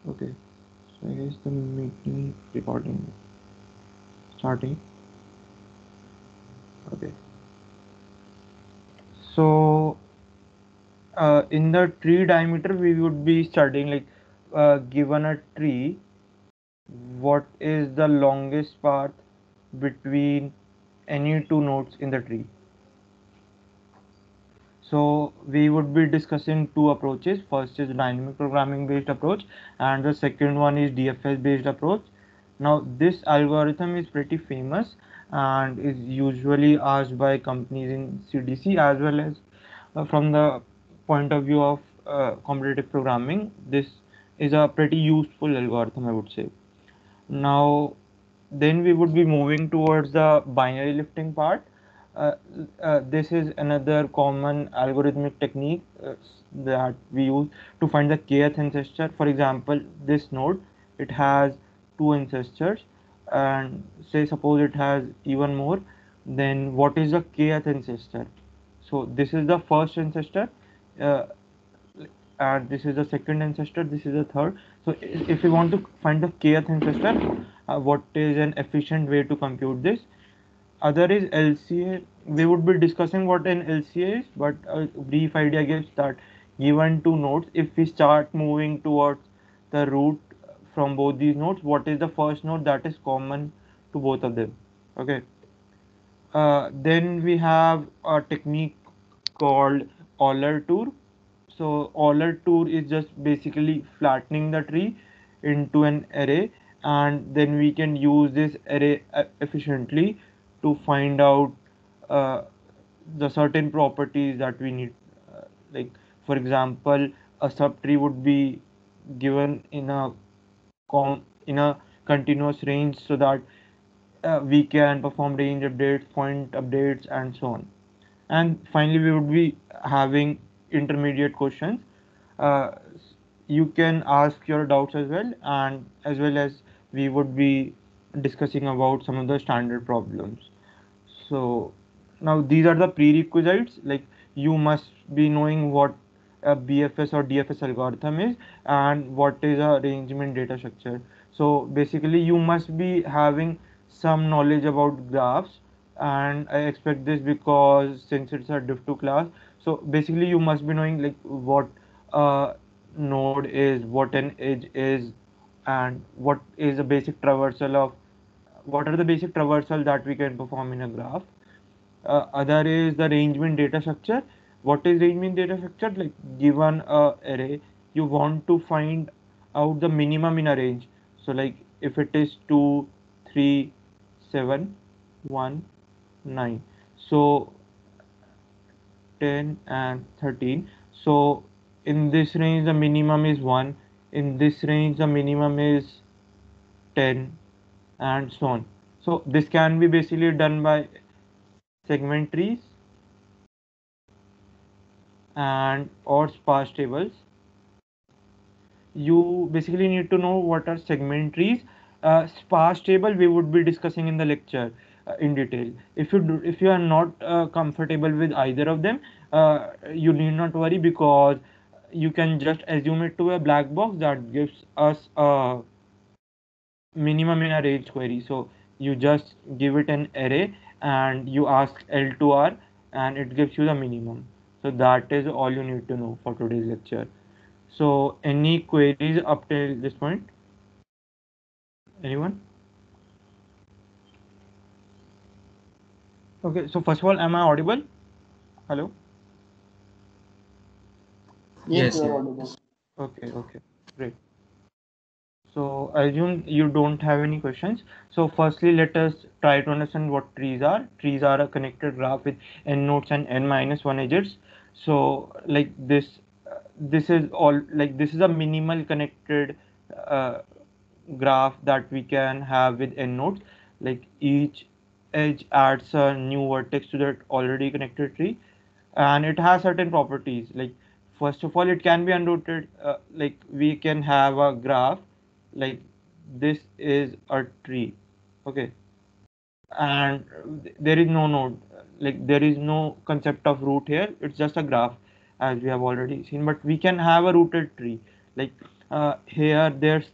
Okay, so I guess the meeting recording starting. Okay, so in the tree diameter we would be studying like given a tree, what is the longest path between any two nodes in the tree. So we would be discussing two approaches. First is dynamic programming based approach and the second one is DFS based approach. Now this algorithm is pretty famous and is usually asked by companies in CDC as well as from the point of view of competitive programming. This is a pretty useful algorithm, I would say. Now, then we would be moving towards the binary lifting part. Uh, this is another common algorithmic technique that we use to find the kth ancestor. For example, this node, it has two ancestors, and say suppose it has even more, then what is the kth ancestor? So this is the first ancestor, uh, and this is the second ancestor, this is the third. So if we want to find the kth ancestor, what is an efficient way to compute this? Other is LCA. We would be discussing what an LCA is, but a brief idea gives that given two nodes, if we start moving towards the root from both these nodes, what is the first node that is common to both of them? Okay. Then we have a technique called Euler tour. So Euler tour is just basically flattening the tree into an array, and then we can use this array efficiently to find out uh, the certain properties that we need. Like for example, a subtree would be given in a in a continuous range so that we can perform range updates, point updates, and so on. And finally, we would be having intermediate questions. Uh, you can ask your doubts as well, and as well as we would be discussing about some of the standard problems. So now these are the prerequisites. Like you must be knowing what a BFS or DFS algorithm is and what is a arrangement data structure. So basically, you must be having some knowledge about graphs, and I expect this because since it's a div2 class, so basically you must be knowing like what a node is, what an edge is, and what is a basic traversal of what are the basic traversal that we can perform in a graph. Other is the arrangement data structure. What is arrangement data structure? Like given a array, you want to find out the minimum in a range. So like if it is 2, 3, 7, 1, 9. So 10 and 13. So in this range the minimum is 1. In this range the minimum is 10, and so on. So this can be basically done by segment trees and or sparse tables. You basically need to know what are segment trees. Sparse table we would be discussing in the lecture in detail. If you are not comfortable with either of them, you need not worry because you can just assume it to a black box that gives us a minimum in a range query. So you just give it an array and you ask L to R and it gives you the minimum. So that is all you need to know for today's lecture. So any queries up till this point? Anyone? Okay, so first of all, am I audible? Hello? Yes, Yes, you yes. are audible. Okay, okay, great. So I assume you don't have any questions. So firstly, let us try to understand what trees are. Trees are a connected graph with n nodes and n minus one edges. So like this is all like this is a minimal connected uh, graph that we can have with n nodes. Like each edge adds a new vertex to that already connected tree, and it has certain properties. Like first of all, it can be unrooted. Like we can have a graph like this is a tree, okay, and there is no node, like there is no concept of root here, it's just a graph as we have already seen, but we can have a rooted tree. Like here there's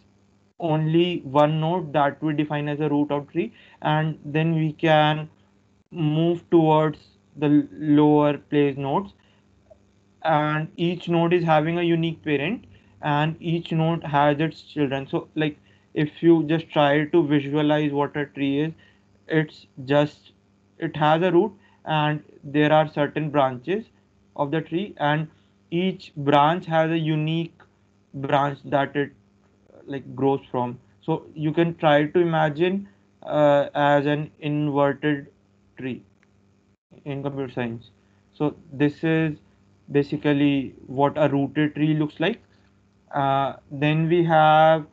only one node that we define as a root of tree, and then we can move towards the lower place nodes, and each node is having a unique parent, and each node has its children. So like if you just try to visualize what a tree is, it's just, it has a root and there are certain branches of the tree, and each branch has a unique branch that it like grows from. So you can try to imagine as an inverted tree in computer science. So this is basically what a rooted tree looks like. Then we have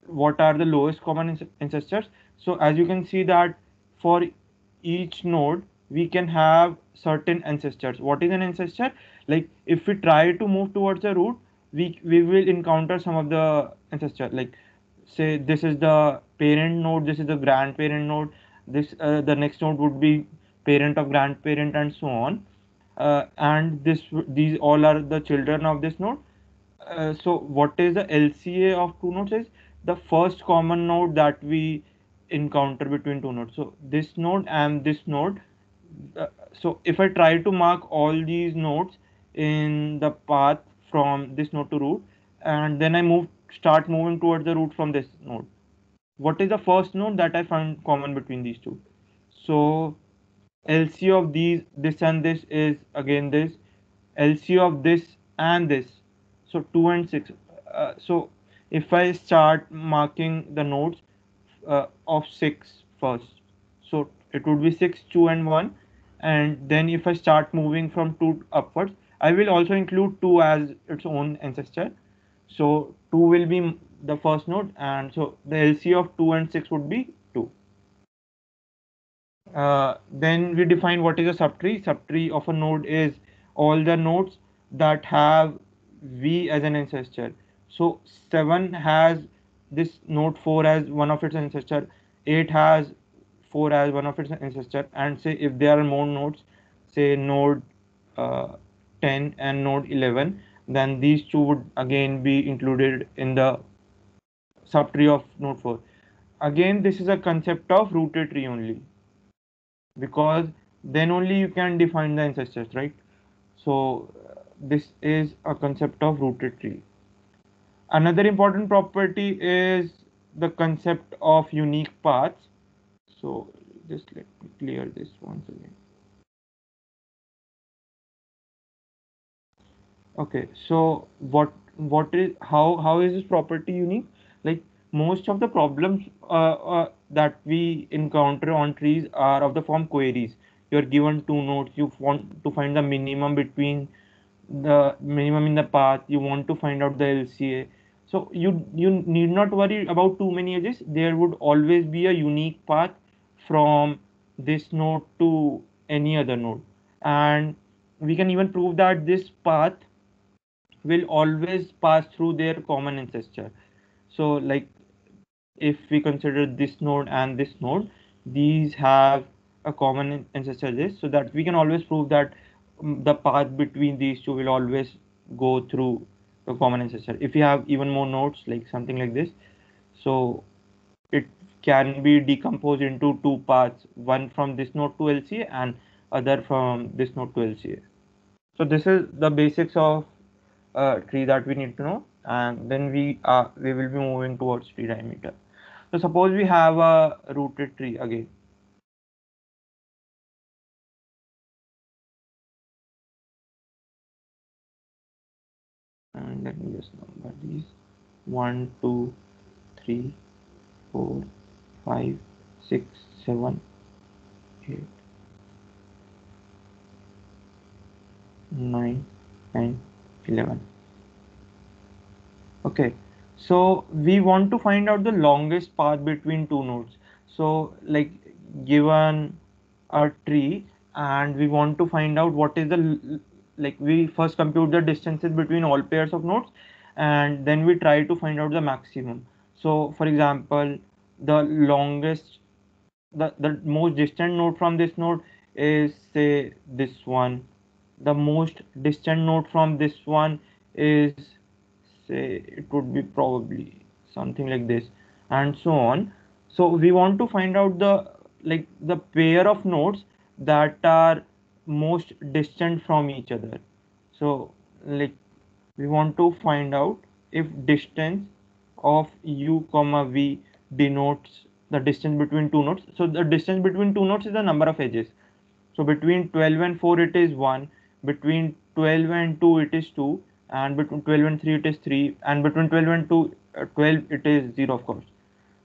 what are the lowest common ancestors. So as you can see that for each node we can have certain ancestors. What is an ancestor? Like if we try to move towards the root, we will encounter some of the ancestor, like say this is the parent node, this is the grandparent node, this the next node would be parent of grandparent, and so on. And these all are the children of this node. So what is the LCA of two nodes is the first common node that we encounter between two nodes. So this node and this node. So if I try to mark all these nodes in the path from this node to root, and then I start moving towards the root from this node, what is the first node that I find common between these two? So LCA of this and this is again this, LCA of this and this, so 2 and 6. So if I start marking the nodes of 6 first, so it would be 6, 2 and 1, and then if I start moving from 2 upwards, I will also include 2 as its own ancestor. So 2 will be the first node, and so the LCA of 2 and 6 would be 2. Then we define what is a subtree. Subtree of a node is all the nodes that have V as an ancestor. So 7 has this node 4 as one of its ancestor, 8 has 4 as one of its ancestor, and say if there are more nodes, say node uh, 10 and node 11, then these two would again be included in the subtree of node 4. Again, this is a concept of rooted tree only, because then only you can define the ancestors, right? So this is a concept of rooted tree. Another important property is the concept of unique paths. So just let me clear this once again. Okay, so what is, how is this property unique? Like most of the problems that we encounter on trees are of the form queries. You're given two nodes, you want to find the minimum between the minimum in the path, you want to find out the LCA. So you need not worry about too many edges. There would always be a unique path from this node to any other node, and we can even prove that this path will always pass through their common ancestor. So like if we consider this node and this node, these have a common ancestor this, so that we can always prove that the path between these two will always go through the common ancestor. If you have even more nodes, like something like this, so it can be decomposed into two paths, one from this node to LCA and other from this node to LCA. So this is the basics of tree that we need to know, and then we will be moving towards tree diameter. So suppose we have a rooted tree again. And let me just number these: 1, 2, 3, 4, 5, 6, 7, 8, 9, and 11. Okay, so we want to find out the longest path between two nodes. So like given a tree, and we want to find out what is the like we first compute the distances between all pairs of nodes, and then we try to find out the maximum. So for example, the longest, the most distant node from this node is say this one. The most distant node from this one is say it would be probably something like this, and so on. So we want to find out the pair of nodes that are most distant from each other. So like we want to find out if distance of u comma v denotes the distance between two nodes. So the distance between two nodes is the number of edges. So between 12 and 4 it is 1, between 12 and 2 it is 2, and between 12 and 3 it is 3, and between 12 and 12 it is 0, of course.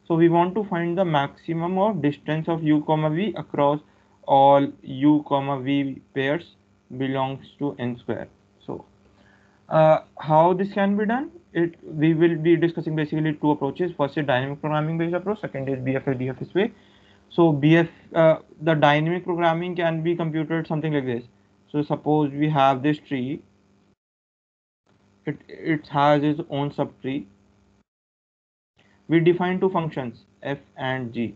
So we want to find the maximum of distance of u comma v across all u comma v pairs belongs to n square. So how this can be done? We will be discussing basically two approaches. First is dynamic programming based approach. Second is BFS DFS way. So the dynamic programming can be computed something like this. So suppose we have this tree. It has its own subtree. We define two functions f and g.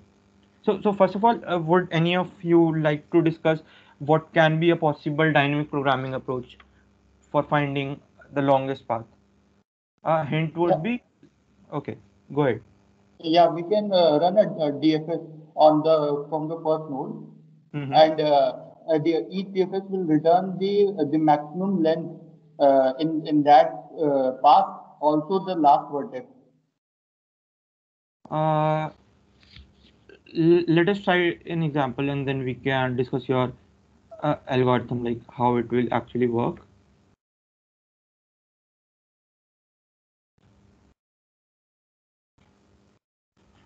So first of all, would any of you like to discuss what can be a possible dynamic programming approach for finding the longest path? A hint would Yeah, be okay. Go ahead. yeah, we can run a DFS on the from the first node, Mm-hmm. and each DFS will return the maximum length in that path, also the last vertex. Uh, Let us try an example and then we can discuss your algorithm, like how it will actually work.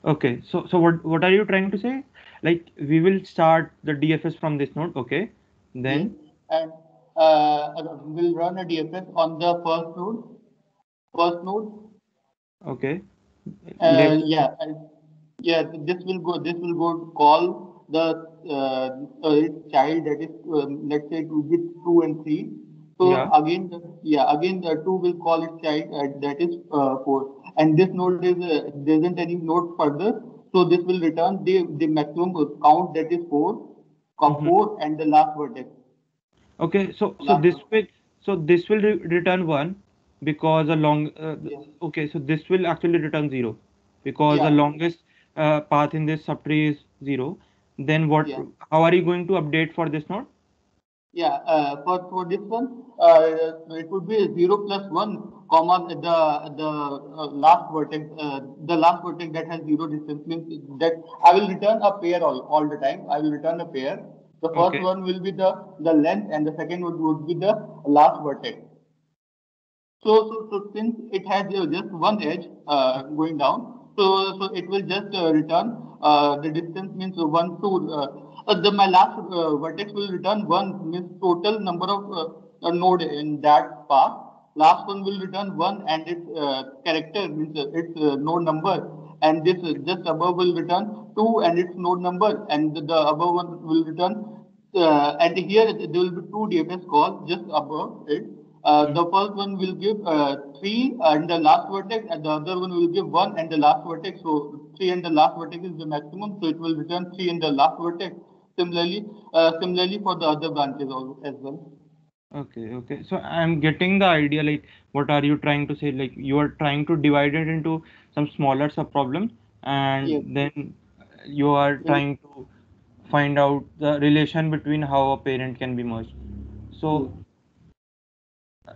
Okay, so what are you trying to say? Like we will start the DFS from this node, okay? Yes, Then and we'll run a DFS on the first node. First node, okay, label. yeah, and yeah. This will go to call the child that is let's say to with 2 and 3. So Yeah. again, again the two will call its child that is 4. And this node is there isn't any node further. So this will return the maximum count that is 4, Mm-hmm. 4 and the last vertex. Okay, so Last this one. will return one because a long Yes. okay, so this will actually return zero because the Yeah. longest path in this subtree is zero. Then what? Yeah. How are you going to update for this node? Yeah, for this one, it would be 0 plus 1, comma last vertex, the last vertex that has zero distance means that I will return a pair all the time. I will return a pair. The first Okay. one will be the length, and the second would be the last vertex. So since it has just one edge going down, so it will just return the distance means one to my last vertex will return one means total number of node in that path. Last one will return one and its character means its node number, and this just above will return two and its node number, and the above one will return and here there will be two DFS calls just above it. Mhm. The first one will give 3 and the last vertex, and the other one will give 1 and the last vertex. So 3 and the last vertex is the maximum, so it will return 3 and the last vertex. Similarly for the other branches as well. Okay. So I'm getting the idea. Like, what are you trying to say? Like, you are trying to divide it into some smaller sub problems, Yes. and then you are Yes. trying to find out the relation between how a parent can be merged. Yes. So,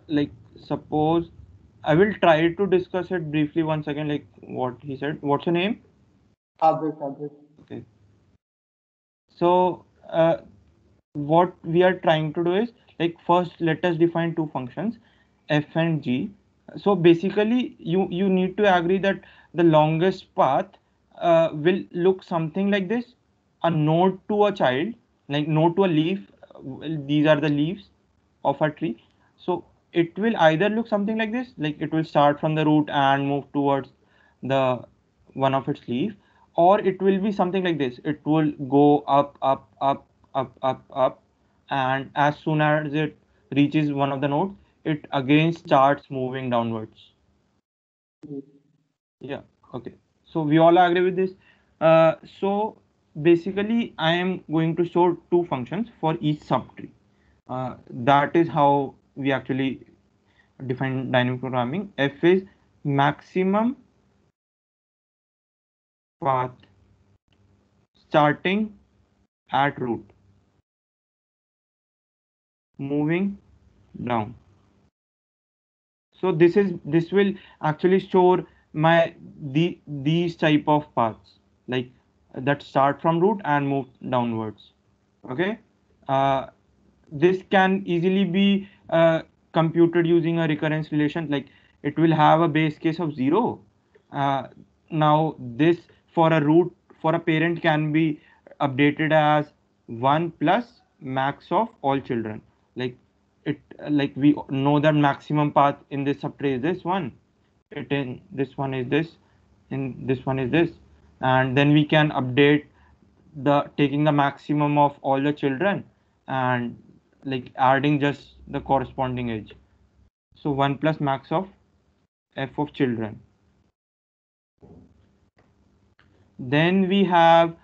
like, suppose I will try to discuss it briefly once again, like what he said. What's your name? Others. Okay. So, what we are trying to do is, like, first let us define two functions, f and g. So basically, you need to agree that the longest path will look something like this: a node to a child, like node to a leaf. These are the leaves of a tree. So it will either look something like this, like it will start from the root and move towards the one of its leaf, or it will be something like this. It will go up, and as soon as it reaches one of the nodes, it again starts moving downwards. Yes. Yeah. Okay. So we all agree with this. So basically, I am going to show two functions for each subtree. That is how we actually define dynamic programming. F is maximum path starting at root, moving down. So this will actually store my these type of paths, like that start from root and move downwards. Okay. uh, this can easily be computed using a recurrence relation, like it will have a base case of 0. uh, Now this, for a root, for a parent, can be updated as 1 plus max of all children. Like it, like we know that maximum path in this subtree is this one, it in this one is this, in this one is this, and then we can update the taking the maximum of all the children and like adding just the corresponding age. So 1 plus max of f of children. Then we have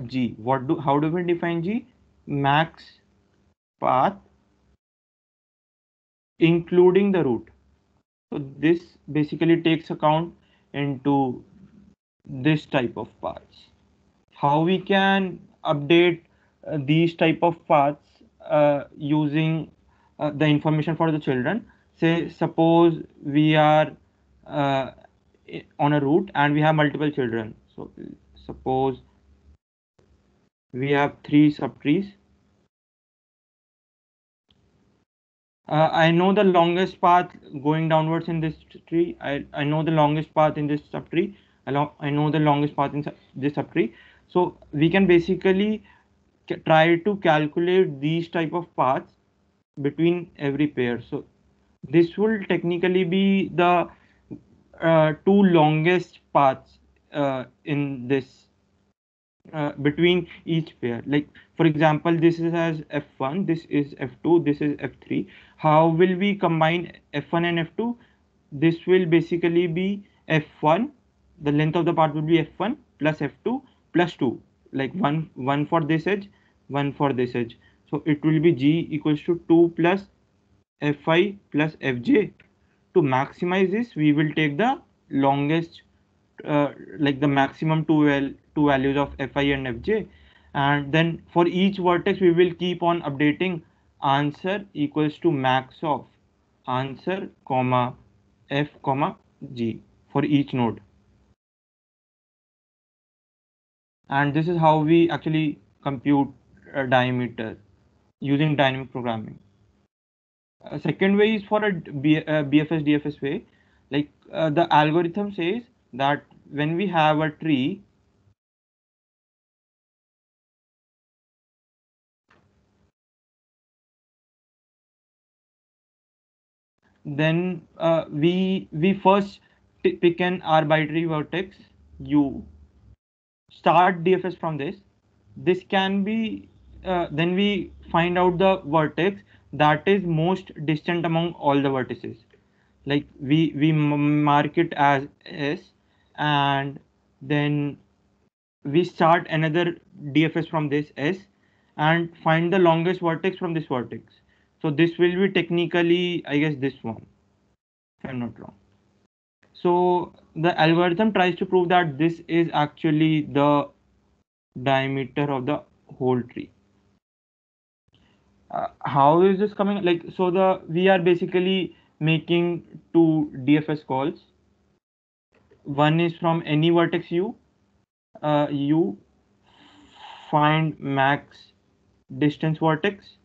g. How do we define g? Max path including the root. So this basically takes account into this type of paths. How we can update these type of paths using the information for the children. Say suppose we are uh, on a route and we have multiple children. So suppose we have 3 subtrees. I know the longest path going downwards in this tree. I know the longest path in this subtree. I know the longest path in this subtree. So we can basically try to calculate these type of paths between every pair. So this will technically be the two longest paths in this between each pair. Like for example, this is as f1, this is f2, this is f3. How will we combine f1 and f2? This will basically be f1, the length of the path will be f1 plus f2 plus 2, like one for this edge, one for this edge. So it will be g equals to 2 plus fi plus fj. To maximize this, we will take the longest, like the maximum two values of fi and fj, and then for each vertex we will keep on updating answer equals to max of answer comma f comma g for each node. And this is how we actually compute a diameter using dynamic programming. Second way is for a BFS DFS way. Like the algorithm says that when we have a tree, then we first pick an arbitrary vertex u, start DFS from this. This can be then we find out the vertex that is most distant among all the vertices. Like we mark it as S, and then we start another DFS from this S and find the longest vertex from this vertex. So this will be technically, I guess, this one, if I'm not wrong. So the algorithm tries to prove that this is actually the diameter of the whole tree. How is this coming? Like, so we are basically making two DFS calls. One is from any vertex u. You find max distance vertex,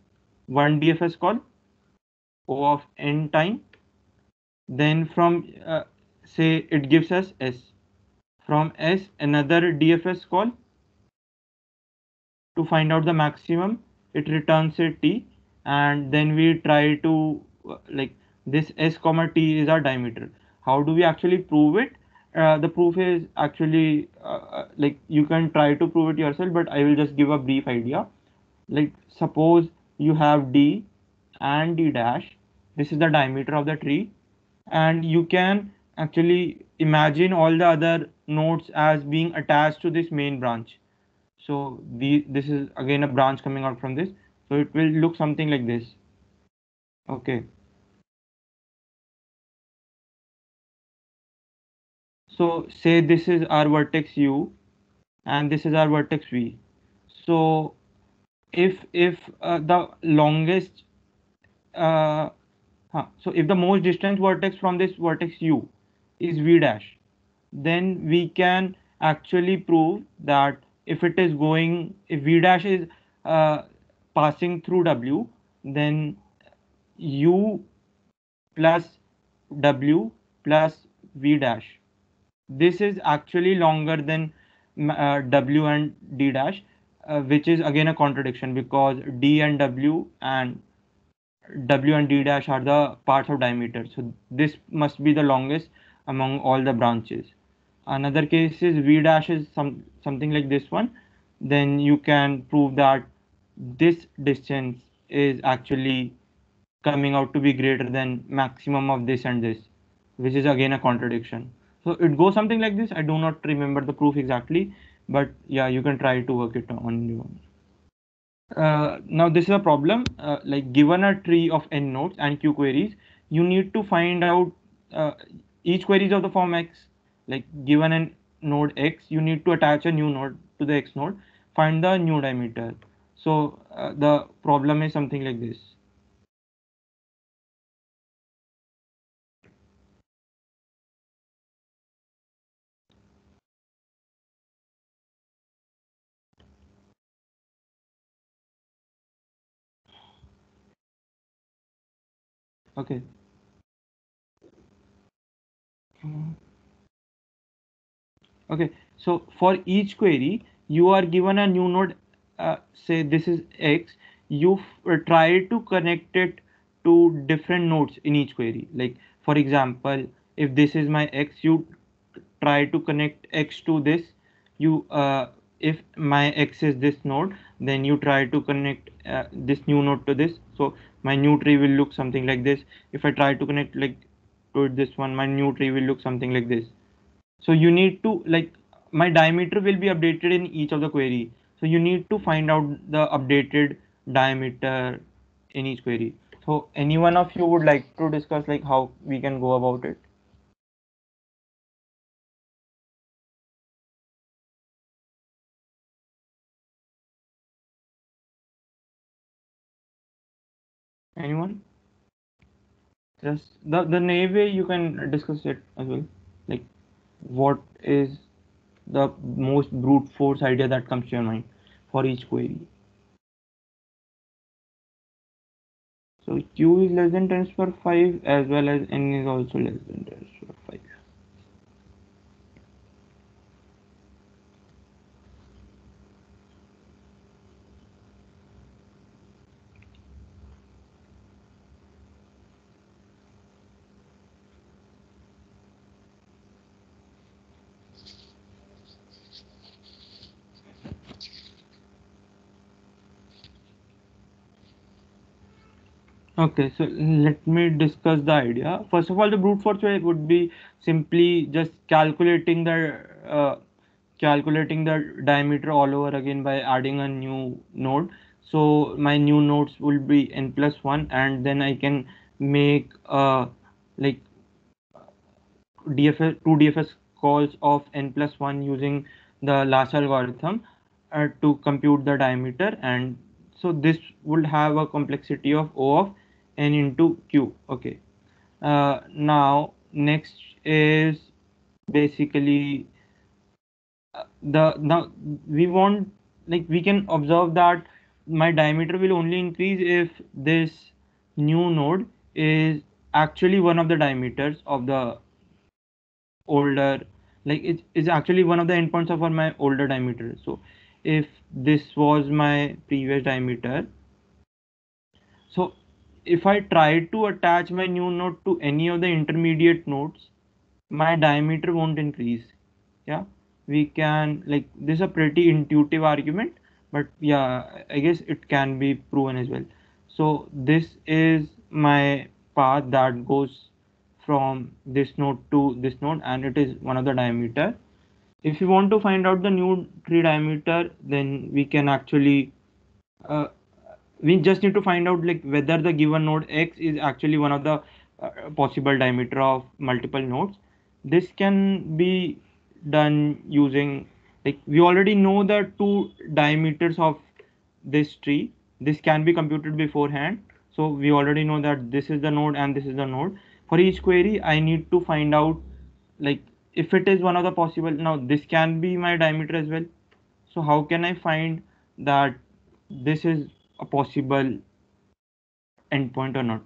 one DFS call, O of n time. Then from say it gives us S. From S another DFS call to find out the maximum. It returns a T, and then we try to like this S comma T is our diameter. How do we actually prove it? The proof is actually like you can try to prove it yourself, but I will just give a brief idea. Like suppose you have D and D dash. This is the diameter of the tree, and you can actually imagine all the other nodes as being attached to this main branch. So this is again a branch coming out from this. So it will look something like this. Okay. So say this is our vertex u and this is our vertex v. So if the longest so if the most distant vertex from this vertex u is v dash, then we can actually prove that if v dash is uh, passing through w, then u plus w plus v dash, this is actually longer than w and d dash, which is again a contradiction because d and w and d dash are the parts of diameter, so this must be the longest among all the branches. Another case is v dash is something like this one, then you can prove that this distance is actually coming out to be greater than maximum of this and this, which is again a contradiction. So it goes something like this. I do not remember the proof exactly, but yeah, you can try to work it on your own. Now this is a problem, like given a tree of n nodes and q queries, you need to find out uh, each queries of the form x, like given a node x, you need to attach a new node to the x node, find the new diameter. So the problem is something like this. Okay. Okay, so for each query, you are given a new node, say this is X, you try to connect it to different nodes in each query. Like, for example, if this is my X, you try to connect X to this. If my X is this node, then you try to connect this new node to this. So my new tree will look something like this. If I try to connect like to this one, my new tree will look something like this. So you need to like my diameter will be updated in each of the query. So you need to find out the updated diameter in each query. So any one of you would like to discuss like how we can go about it? Anyone? Just the naive way you can discuss it as well. Like what is the most brute force idea that comes to your mind for each query? So q is less than 10 to the power 5 as well as n is also less than 10 to the power 5. Okay, so let me discuss the idea. First of all, the brute force way would be simply just calculating the diameter all over again by adding a new node. So my new nodes will be n plus one, and then I can make like DFS two DFS calls of n plus one using the Lash algorithm to compute the diameter, and so this would have a complexity of O of n into q. Okay. Now next is basically the now we want like we can observe that my diameter will only increase if this new node is actually one of the diameters of the older, like it is actually one of the endpoints of my older diameter. So if this was my previous diameter, so if I try to attach my new node to any of the intermediate nodes, my diameter won't increase. Yeah, we can like this is a pretty intuitive argument, but yeah, I guess it can be proven as well. So this is my path that goes from this node to this node, and it is one of the diameter. If you want to find out the new tree diameter, then we can actually uh, we just need to find out like whether the given node x is actually one of the possible diameter of multiple nodes. this can be done using, like, we already know the two diameters of this tree. This can be computed beforehand, so we already know that this is the node and this is the node. For each query I need to find out, like, if it is one of the possible, now this can be my diameter as well. So how can I find that this is a possible endpoint or not?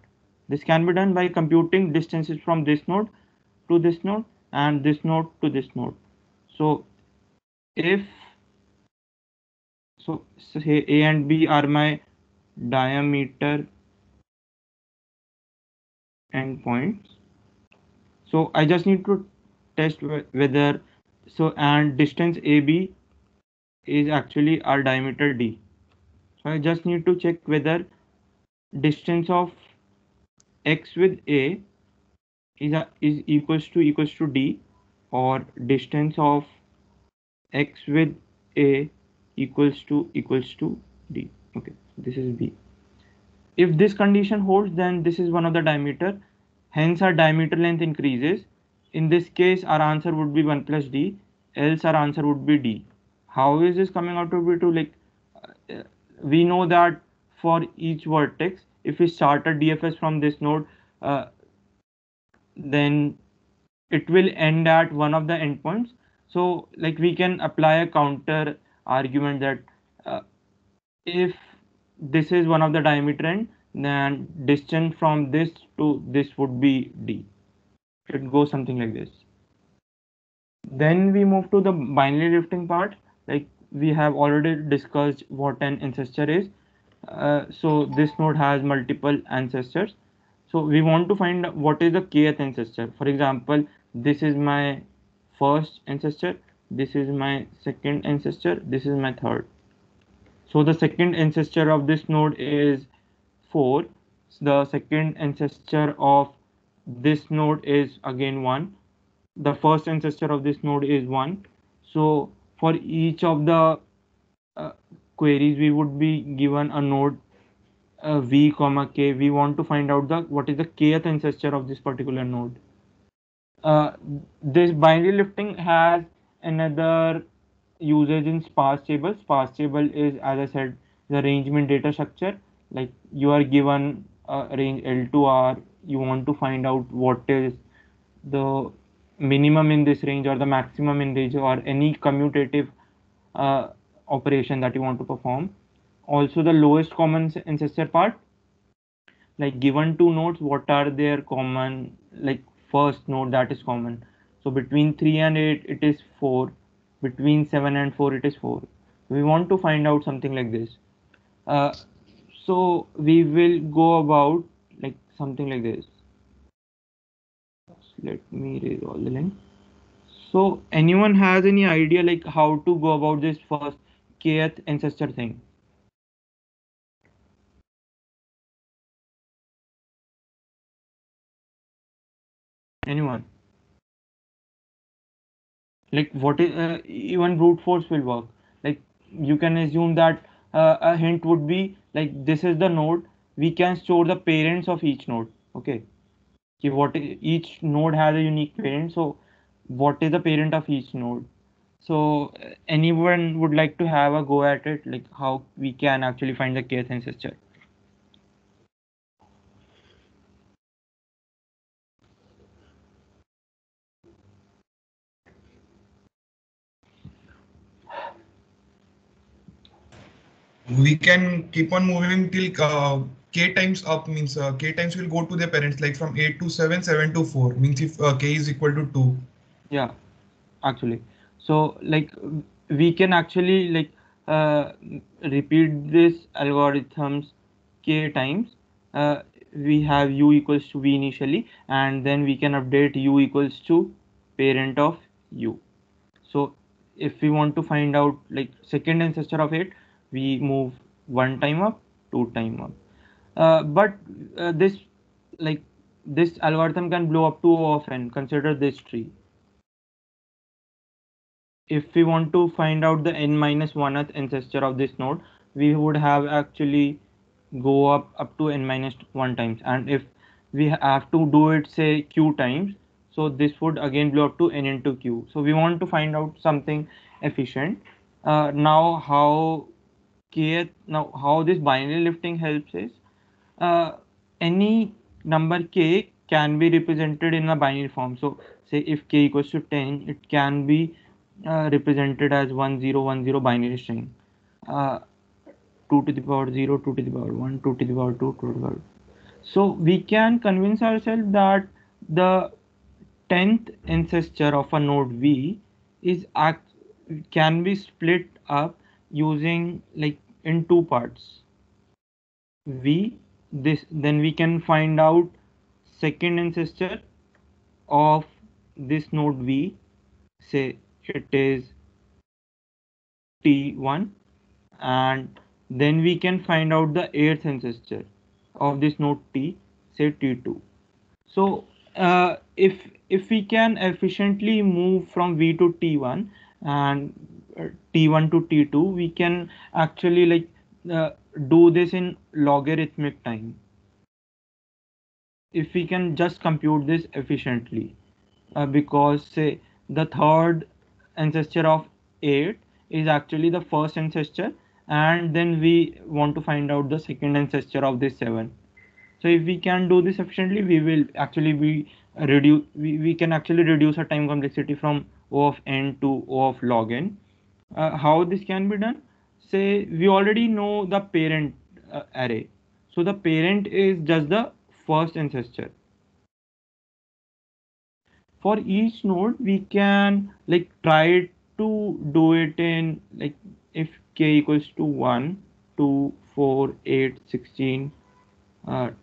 This can be done by computing distances from this node to this node and this node to this node. So if, so say A and B are my diameter endpoints. So I just need to test whether, so, and distance AB is actually our diameter D. So I just need to check whether distance of x with A is equals to D, or distance of x with A equals to D. Okay, this is B. If this condition holds, then this is one of the diameter, hence our diameter length increases. In this case our answer would be 1 plus D, else our answer would be D. How is this coming out to be true? Like, we know that for each vertex, if we start a DFS from this node, uh, then it will end at one of the endpoints. So like we can apply a counter argument that, uh, if this is one of the diameter end, then distance from this to this would be D. It goes something like this. Then we move to the binary drifting part. Like, we have already discussed what an ancestor is. So this node has multiple ancestors. So we want to find what is the kth ancestor. For example, this is my first ancestor, this is my second ancestor, this is my third. So the second ancestor of this node is 4. The second ancestor of this node is again 1. The first ancestor of this node is 1. So for each of the uh, queries, we would be given a node v comma k. We want to find out the what is the kth ancestor of this particular node. uh, this binary lifting has another usage in sparse table. Sparse table is, as I said, the arrangement data structure. Like, you are given a range L to R, you want to find out what is the minimum in this range or the maximum in range, or any commutative uh, operation that you want to perform. Also the lowest common ancestor part, like, given two nodes, what are their common, like, first node that is common. So between 3 and 8 it is 4, between 7 and 4 it is 4. We want to find out something like this. uh, so we will go about like something like this. Let me raise all the link. So anyone has any idea like how to go about this first kth ancestor thing? Anyone? Like, what is, even brute force will work. Like, you can assume that a hint would be like, this is the node, we can store the parents of each node. Okay, each node has a unique parent, so what is the parent of each node? So anyone would like to have a go at it, like how we can actually find the kth ancestor? We can keep on moving till k times up, means k times will go to their parents, like from 8 to 7, 7 to 4, means if k is equal to 2. Yeah, actually. So like, we can actually like uh, repeat this algorithms k times. We have u equals to v initially, and then we can update u equals to parent of u. So if we want to find out like second ancestor of it, we move one time up, two time up. But this, like, this algorithm can blow up too often. Consider this tree. If we want to find out the n minus 1th ancestor of this node, we would have actually go up to n minus 1 times. And if we have to do it say q times, So this would again blow up to n into q. So we want to find out something efficient. Now how this binary lifting helps is uh, any number k can be represented in a binary form. So say if k equals to 10, it can be represented as 1010 binary string. Uh, 2 to the power 0, 2 to the power 1, 2 to the power 2, 2 to the power. So we can convince ourselves that the 10th ancestor of a node V is can be split up using like in two parts. V this then we can find out second ancestor of this node V, say it is T1, and then we can find out the eighth ancestor of this node T, say T2. So if we can efficiently move from V to T1 and T1 to T2, we can actually uh, do this in logarithmic time. If we can just compute this efficiently, because say the third ancestor of 8 is actually the first ancestor, and then we want to find out the second ancestor of this 7. So if we can do this efficiently, we will actually be we can actually reduce our time complexity from O of n to O of log n. How this can be done? Say we already know the parent array. So the parent is just the first ancestor. For each node, we can like try to do it in like if k equals to 1, 2, 4, 8, 16,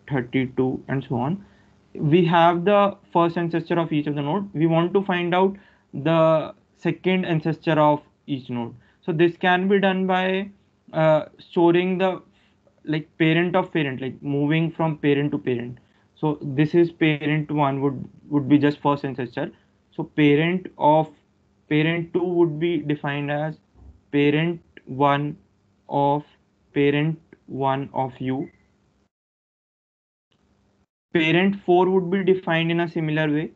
32 and so on. We have the first ancestor of each of the node. We want to find out the second ancestor of each node. So this can be done by storing the like parent of parent, like moving from parent to parent. So this is parent 1 would be just first ancestor. So parent of parent 2 would be defined as parent 1 of parent 1 of u. Parent 4 would be defined in a similar way.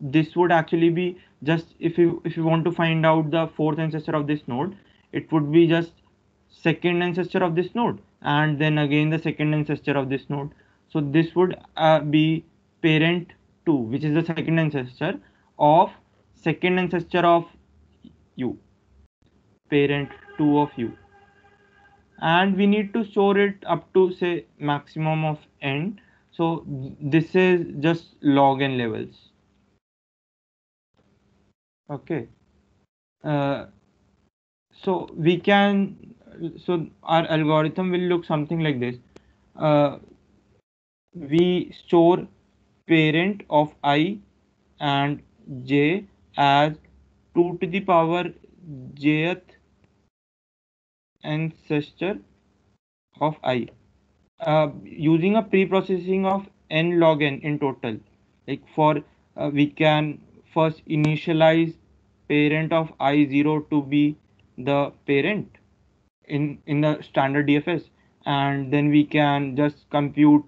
This would actually be just if you want to find out the fourth ancestor of this node, it would be just second ancestor of this node and then again the second ancestor of this node. So this would be parent 2, which is the second ancestor of second ancestor of u, parent 2 of u, and we need to store it up to say maximum of n. So this is just log n levels. Okay. uh, so we can so our algorithm will look something like this. uh, we store parent of I and j as 2 to the power jth ancestor of I, using a pre-processing of n log n in total. Like for we can first initialize parent of I0 to be the parent in the standard DFS, and then we can just compute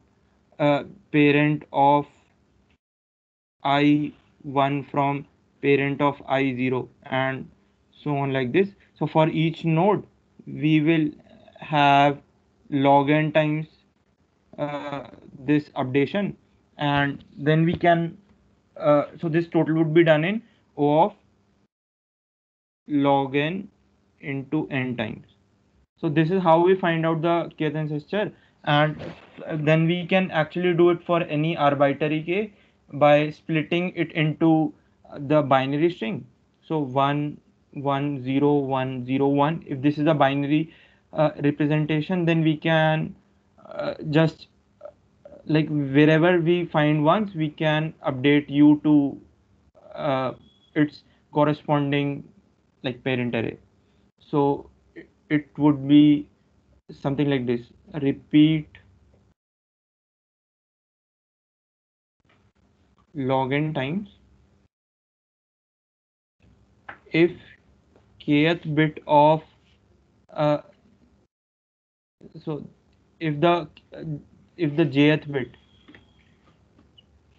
parent of I1 from parent of I0 and so on like this. So for each node we will have log n times this updation, and then we can so this total would be done in O of log n into n times. So this is how we find out the kth ancestor, and then we can actually do it for any arbitrary k by splitting it into the binary string. So 1 1 0 1 0 1. If this is a binary representation, then we can just like wherever we find ones, we can update u to its corresponding like parent array. So it would be something like this: repeat log n times if kth bit of uh, so if the jth bit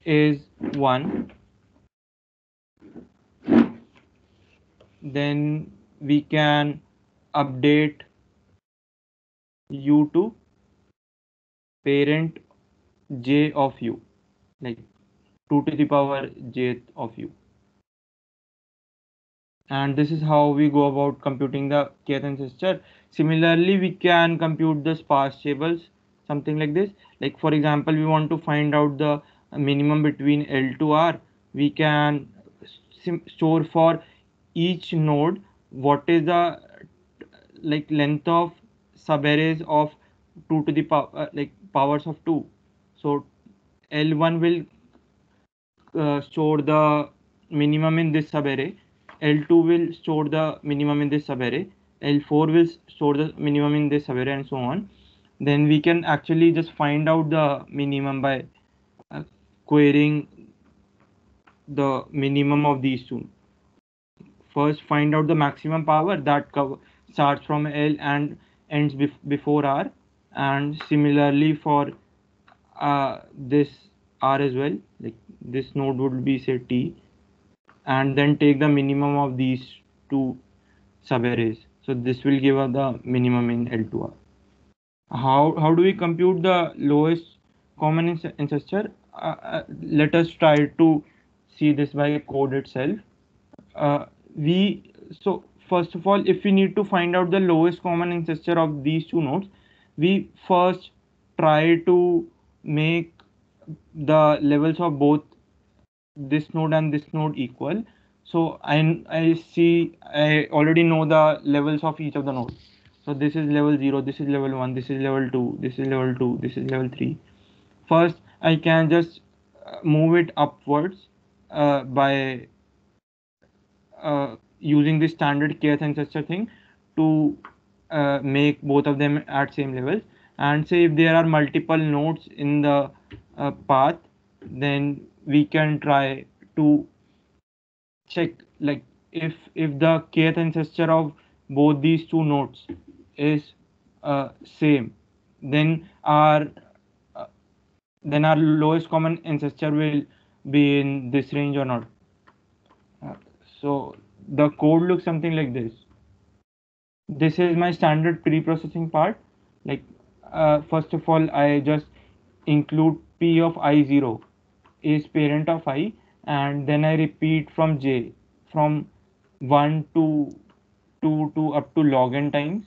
is 1, then we can update u to parent j of u, like 2 to the power j of u. And this is how we go about computing the kth ancestor. Similarly, we can compute the sparse tables, something like this. Like for example, we want to find out the minimum between L to R. We can store for each node what is the like length of subarrays of 2 to the power like powers of 2. So L1 will store the minimum in this subarray, L2 will store the minimum in this subarray, L4 will store the minimum in this subarray, and so on. Then we can actually just find out the minimum by querying the minimum of these two. First, find out the maximum power that starts from L and ends before R, and similarly for this R as well. Like this node would be say T, and then take the minimum of these two subarrays. So this will give us the minimum in L2R. How do we compute the lowest common ancestor? Let us try to see this by code itself. We so first of all, if we need to find out the lowest common ancestor of these two nodes, we first try to make the levels of both this node and this node equal. So I see I already know the levels of each of the nodes. So this is level 0, this is level 1, this is level 2, this is level 2, this is level 3. First I can just move it upwards by using the standard kth ancestor thing to make both of them at same levels. And say if there are multiple nodes in the path, then we can try to check like if the kth ancestor of both these two nodes is same, then our uh, then our lowest common ancestor will be in this range or not. So the code looks something like this. This is my standard pre-processing part. Like first of all, I just include p of I0 is parent of I, and then I repeat from j from 1 to 2 to up to log n times.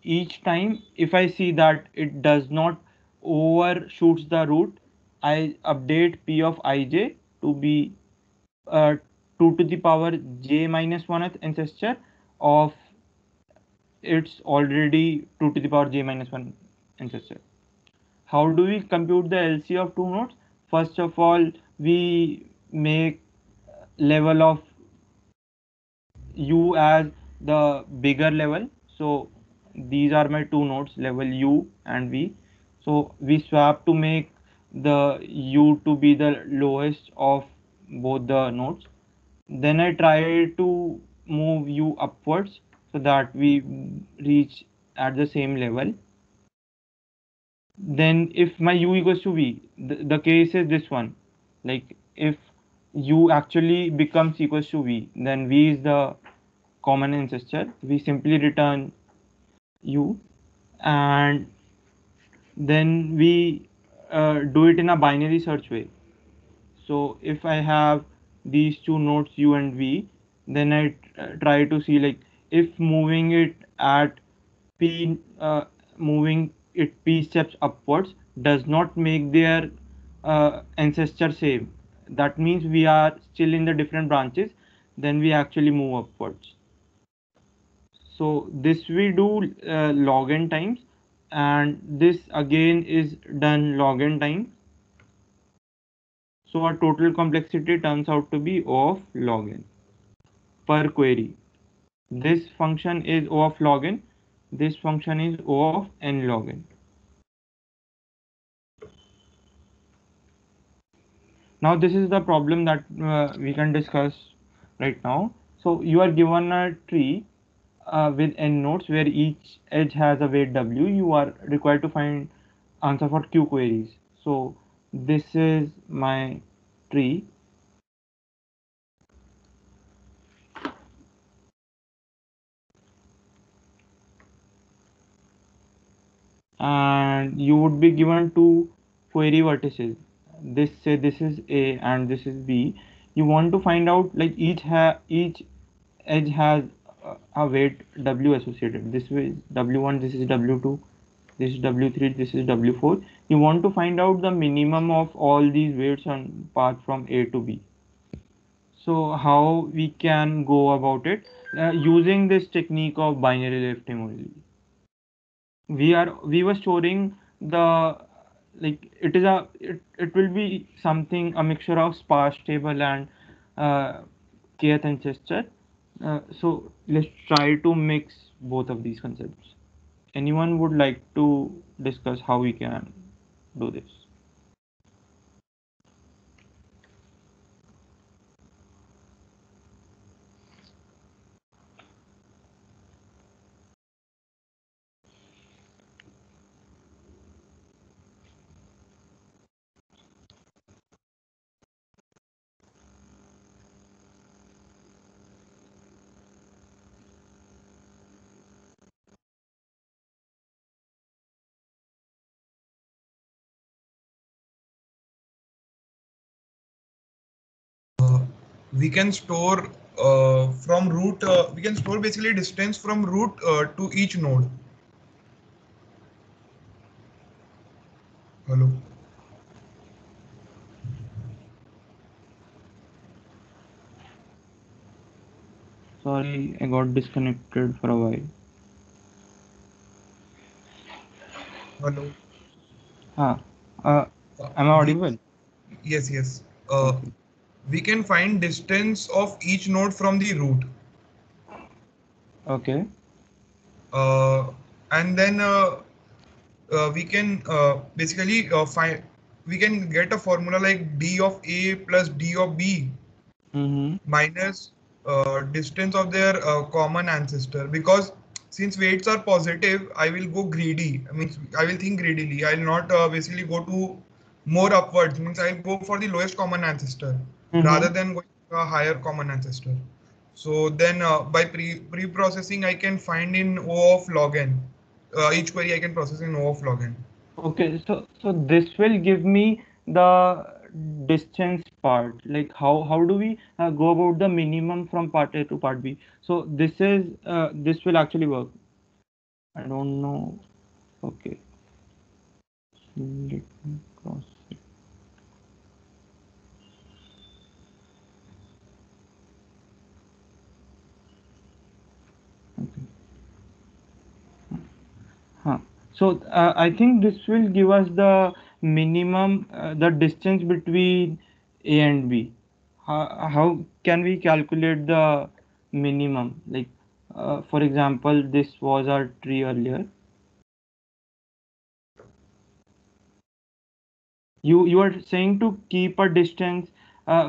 Each time if I see that it does not overshoots the root, I update p of ij to be uh, 2 to the power j minus 1th ancestor of its already 2 to the power j minus 1 ancestor. How do we compute the LC of two nodes? First of all, we make level of u as the bigger level. So these are my two nodes, level u and v. So we swap to make the u to be the lowest of both the nodes. Then I try to move u upwards so that we reach at the same level. Then if my u equals to v, the case is this one. Like if u actually becomes equals to v, then v is the common ancestor. We simply return u, and then we do it in a binary search way. So if I have these two nodes u and v, then I try to see like if moving it at p moving it p steps upwards does not make their ancestor same, that means we are still in the different branches, then we actually move upwards. So this we do log n times, and this again is done log n times. So our total complexity turns out to be O of log n per query. This function is O of log n. This function is O of n log n. Now this is the problem that we can discuss right now. So you are given a tree with n nodes where each edge has a weight w. You are required to find answer for q queries. So this is my tree. and you would be given two query vertices. This say this is A and this is B. You want to find out like each edge has a weight W associated. This is W1, this is W2, this is W3, this is W4. You want to find out the minimum of all these weights on path from A to B. So how we can go about it? Using this technique of binary lifting only. We were storing the like it will be something a mixture of sparse table and uh, kth ancestor. So let's try to mix both of these concepts. Anyone would like to discuss how we can do this? We can store from root. We can store basically distance from root to each node. Hello. Sorry, I got disconnected for a while. Hello. Huh. Uh, am I We, audible? yes, yes. Okay. We can find distance of each node from the root. Okay. Uh, and then we can basically find, we can get a formula like d of a plus d of b Mm-hmm. minus distance of their common ancestor, because since weights are positive, I will go greedy. I mean, I will think greedily. I will not basically go to more upwards. Means I'll go for the lowest common ancestor rather Mm-hmm. than going to a higher common ancestor. So then by pre-processing, I can find in O of log n. Each query I can process in O of log n. Okay, so this will give me the distance part. Like how do we go about the minimum from part A to part B? So this will actually work. I don't know. Okay, let me cross it. Okay. Huh. So I think this will give us the minimum, the distance between A and B. How can we calculate the minimum? Like, for example, this was our tree earlier. You are saying to keep a distance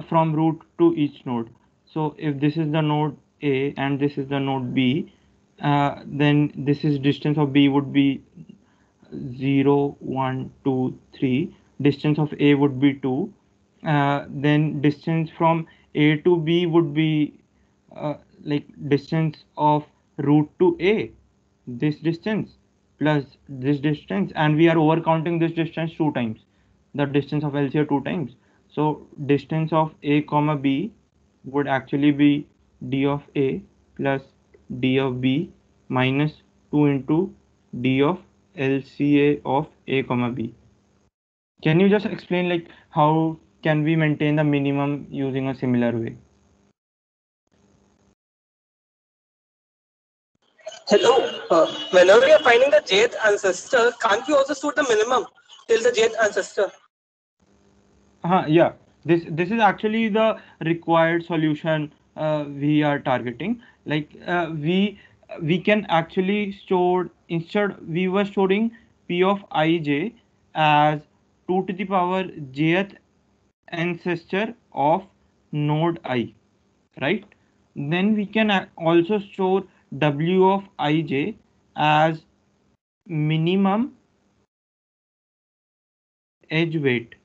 from root to each node. So if this is the node A and this is the node B, then this is distance of B would be 0, 1, 2, 3. Distance of A would be 2. Then distance from A to B would be like distance of root to A, this distance plus this distance, and we are over counting this distance two times, the distance of LCR two times. So distance of A comma B would actually be d of A plus d of B minus 2 into d of LCA of A comma B. Can you just explain like how can we maintain the minimum using a similar way? Hello. Whenever you're finding the jth ancestor, can't you also store the minimum till the jth ancestor? Yeah, this is actually the required solution we are targeting. Like we can actually store, instead we were storing p of ij as 2 to the power jth ancestor of node I, right? Then we can also store w of ij as minimum edge weight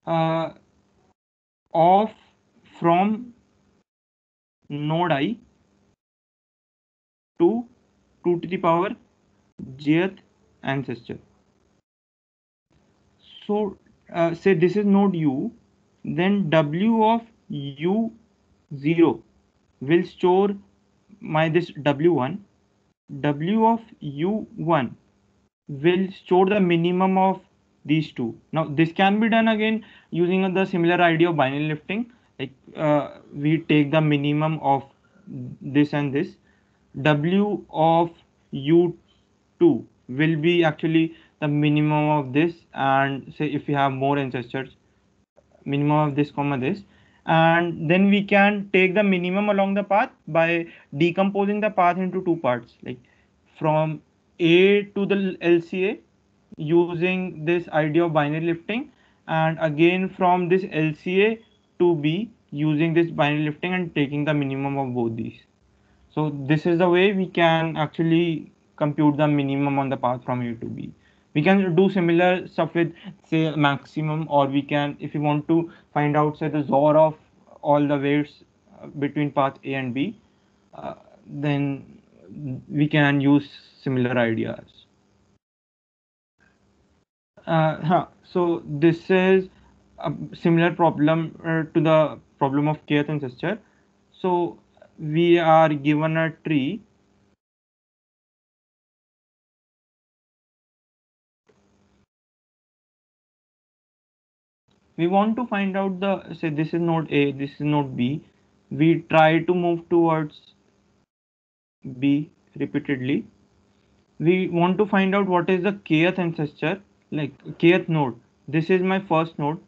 uh, of from node I to 2 to the power jth ancestor. So say this is node u, then w of u0 will store my this w1. W of u1 will store the minimum of these two. Now this can be done again using the similar idea of binary lifting. Like we take the minimum of this and this. W of u2 will be actually the minimum of this, and say if we have more ancestors, minimum of this comma this, and then we can take the minimum along the path by decomposing the path into two parts, like from A to the LCA using this idea of binary lifting, and again from this LCA to B using this binary lifting and taking the minimum of both these. So this is the way we can actually compute the minimum on the path from A to B. We can do similar stuff with say maximum, or we can, if you want to find out say the XOR of all the weights between path A and B, then we can use similar ideas. So this is a similar problem to the problem of kth ancestor. So we are given a tree. We want to find out the, say this is node A, this is node B. We try to move towards B repeatedly. We want to find out what is the kth ancestor, like kth node. This is my first node,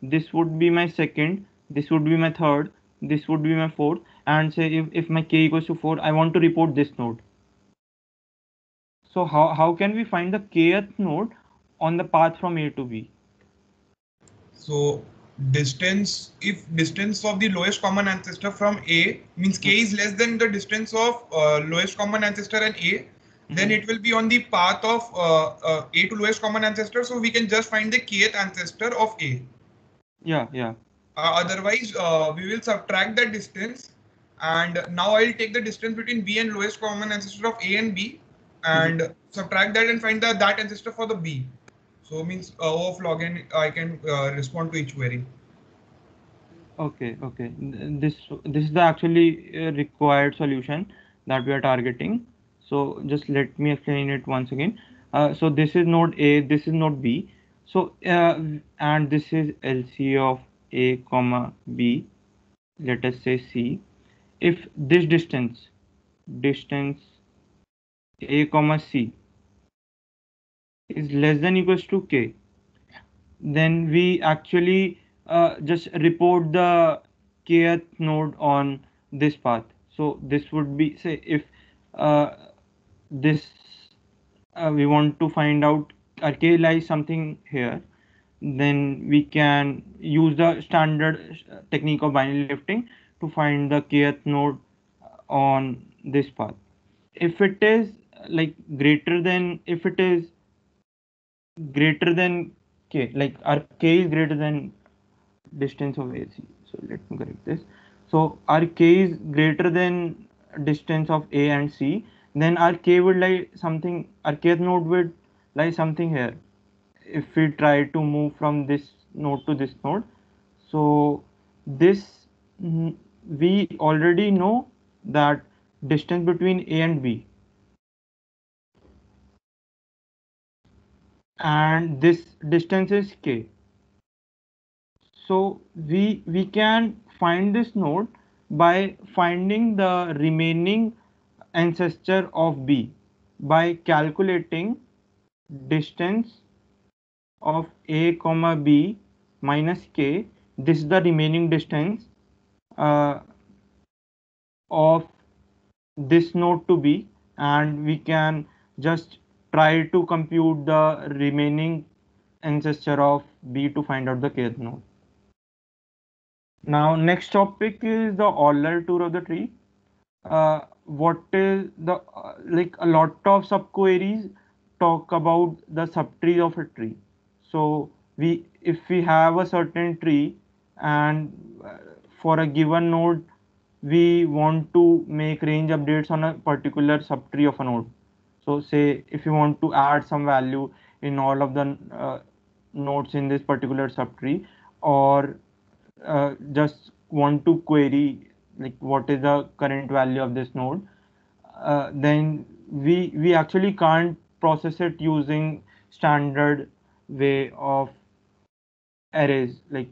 this would be my second, this would be my third, this would be my fourth, and say if my k equals to 4, I want to report this node. So how can we find the kth node on the path from A to B? So distance, if distance of the lowest common ancestor from A means k is less than the distance of lowest common ancestor and A, then it will be on the path of A to lowest common ancestor. So we can just find the kth ancestor of A. Yeah. Otherwise, we will subtract that distance, and now I'll take the distance between B and lowest common ancestor of A and B, and subtract that and find that ancestor for the B. So means O of log n, I can respond to each query. Okay. This is the actually required solution that we are targeting. So just let me explain it once again. So this is node A, this is node B. So and this is LC of A comma B. Let us say C. If this distance A comma C is less than equals to K, then we actually just report the kth node on this path. So this would be, say if this we want to find out k lies something here, then we can use the standard technique of binary lifting to find the kth node on this path. If it is like greater than, if it is greater than k, like our k is greater than distance of AC. So let me correct this. So our k is greater than distance of A and C, then our k would lie something, our kth node would lie something here. If we try to move from this node to this node, so this we already know that distance between A and B, and this distance is k. So we can find this node by finding the remaining ancestor of B by calculating distance of A comma B minus k. This is the remaining distance of this node to B, and we can just try to compute the remaining ancestor of B to find out the kth node. Now next topic is the Euler tour of the tree. What is the like a lot of subqueries talk about the subtree of a tree. So if we have a certain tree, and for a given node we want to make range updates on a particular subtree of a node. So say if you want to add some value in all of the nodes in this particular subtree, or just want to query like what is the current value of this node, then we actually can't process it using standard way of arrays. Like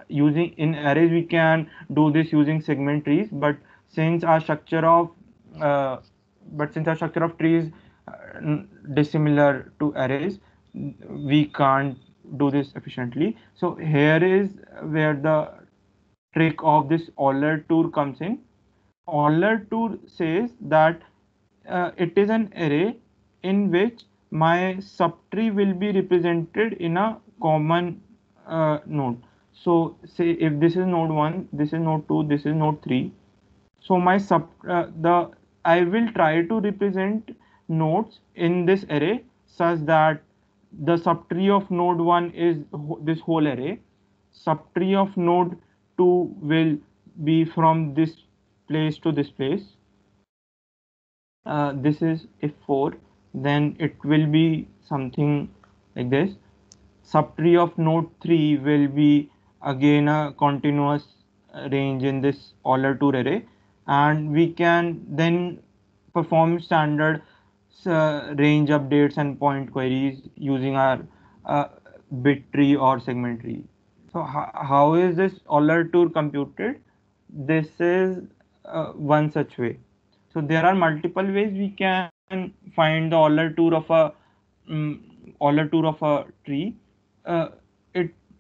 using in arrays we can do this using segment trees, but since our structure of uh, trees dissimilar to arrays, we can't do this efficiently. So here is where the trick of this Euler tool comes in. Euler tool says that it is an array in which my subtree will be represented in a common node. So say if this is node 1, this is node 2, this is node 3. So my the I will try to represent nodes in this array such that the subtree of node 1 is this whole array. Subtree of node 2 will be from this place to this place. This is if 4, then it will be something like this. Subtree of node 3 will be again a continuous range in this Euler tool array, and we can then perform standard range updates and point queries using our bit tree or segment tree. So how is this Euler tool computed? This is one such way. So there are multiple ways we can find the um, Euler tool of a tree.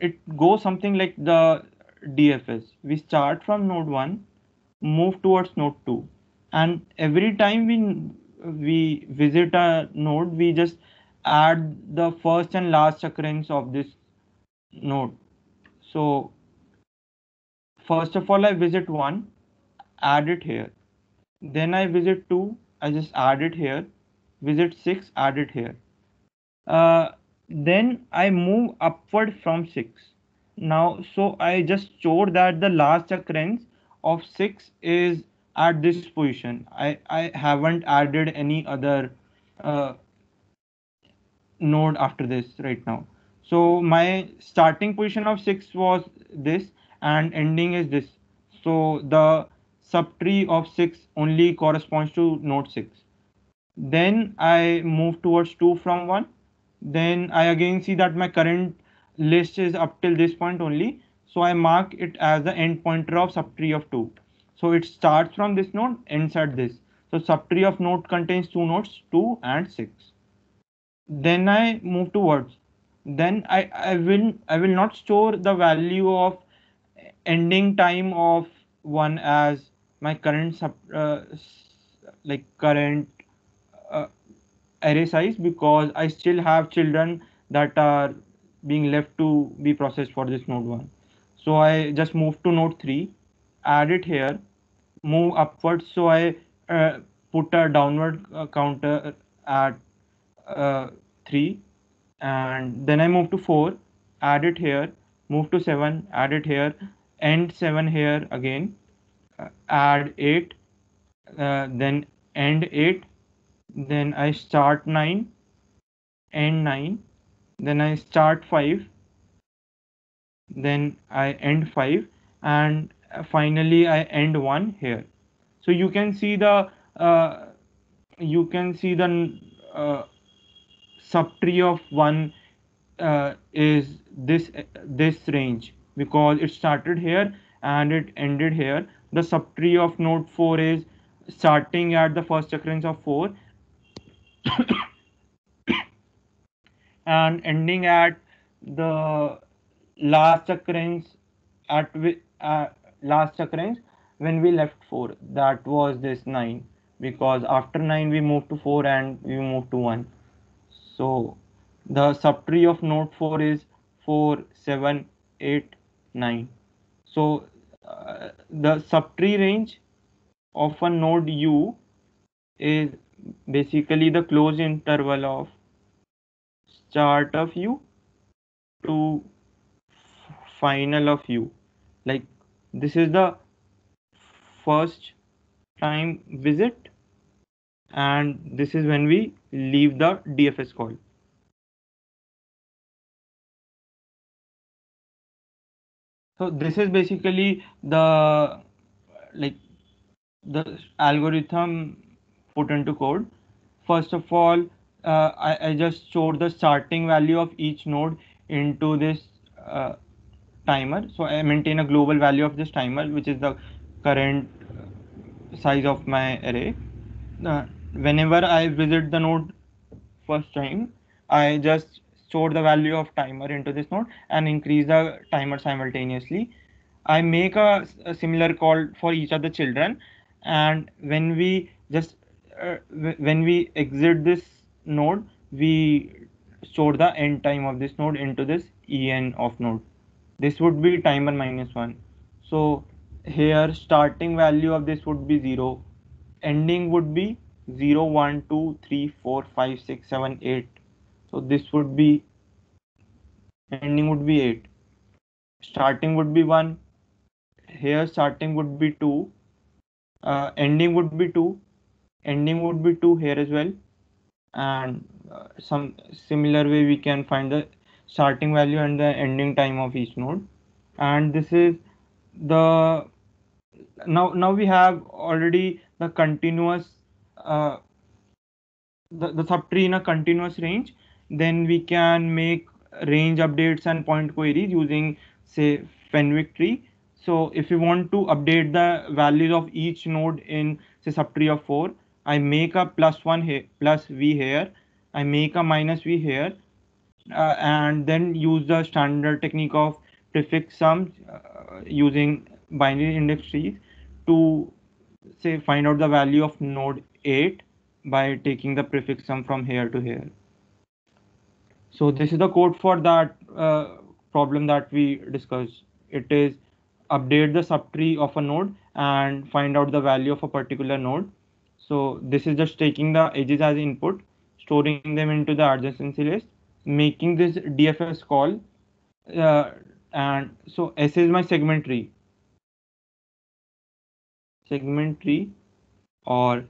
It goes something like the DFS. We start from node 1, move towards node 2, and every time we visit a node, we just add the first and last occurrence of this node. So first of all, I visit 1, add it here. Then I visit 2, I just add it here. Visit 6, add it here. Then I move upward from 6. Now, so I just showed that the last occurrence of 6 is at this position. I haven't added any other uh, node after this right now. So my starting position of 6 was this and ending is this. So the subtree of 6 only corresponds to node 6. Then I move towards 2 from 1. Then I again see that my current list is up till this point only. So I mark it as the end pointer of subtree of 2. So it starts from this node, ends at this. So subtree of node contains two nodes, 2 and 6. Then I move towards. Then I will not store the value of ending time of 1 as my current current uh, array size, because I still have children that are being left to be processed for this node 1. So I just move to node 3, add it here, move upwards. So I put a downward counter at 3, and then I move to 4, add it here, move to 7, add it here, end 7 here again, add 8, then end 8, then I start 9, end 9, then I start 5, then I end 5, and finally I end 1 here. So uh, you can see the subtree of 1 is this range, because it started here and it ended here. The subtree of node 4 is starting at the first occurrence of 4 and ending at the last occurrence last occurrence when we left 4, that was this 9, because after 9 we moved to 4 and we moved to 1. So the subtree of node 4 is 4, 7, 8, 9. So the subtree range of a node U is basically the closed interval of start of U to final of U. Like this is the first time visit, and this is when we leave the DFS call. So this is basically the the algorithm put into code. First of all, I just stored the starting value of each node into this timer. So I maintain a global value of this timer, which is the current size of my array. Whenever I visit the node first time, I just store the value of timer into this node and increase the timer simultaneously. I make a similar call for each of the children, and when we just when we exit this node, we store the end time of this node into this en of node. This would be timer -1. So here starting value of this would be 0, ending would be 0, 1, 2, 3, 4, 5, 6, 7, 8. So this would be ending would be 8. Starting would be 1. Here starting would be 2. Ending would be 2. Ending would be 2 here as well. And some similar way we can find the starting value and the ending time of each node. And this is the now we have already the continuous the subtree in a continuous range. Then we can make range updates and point queries using, say, Fenwick tree. So if you want to update the values of each node in, say, subtree of 4, I make a +1 here, plus v here, I make a -v here, and then use the standard technique of prefix sum using binary index trees to, say, find out the value of node 8 by taking the prefix sum from here to here. So this is the code for that problem that we discussed. It is update the subtree of a node and find out the value of a particular node. So this is just taking the edges as input, storing them into the adjacency list, making this DFS call, and so S is my segment tree. Segment tree, or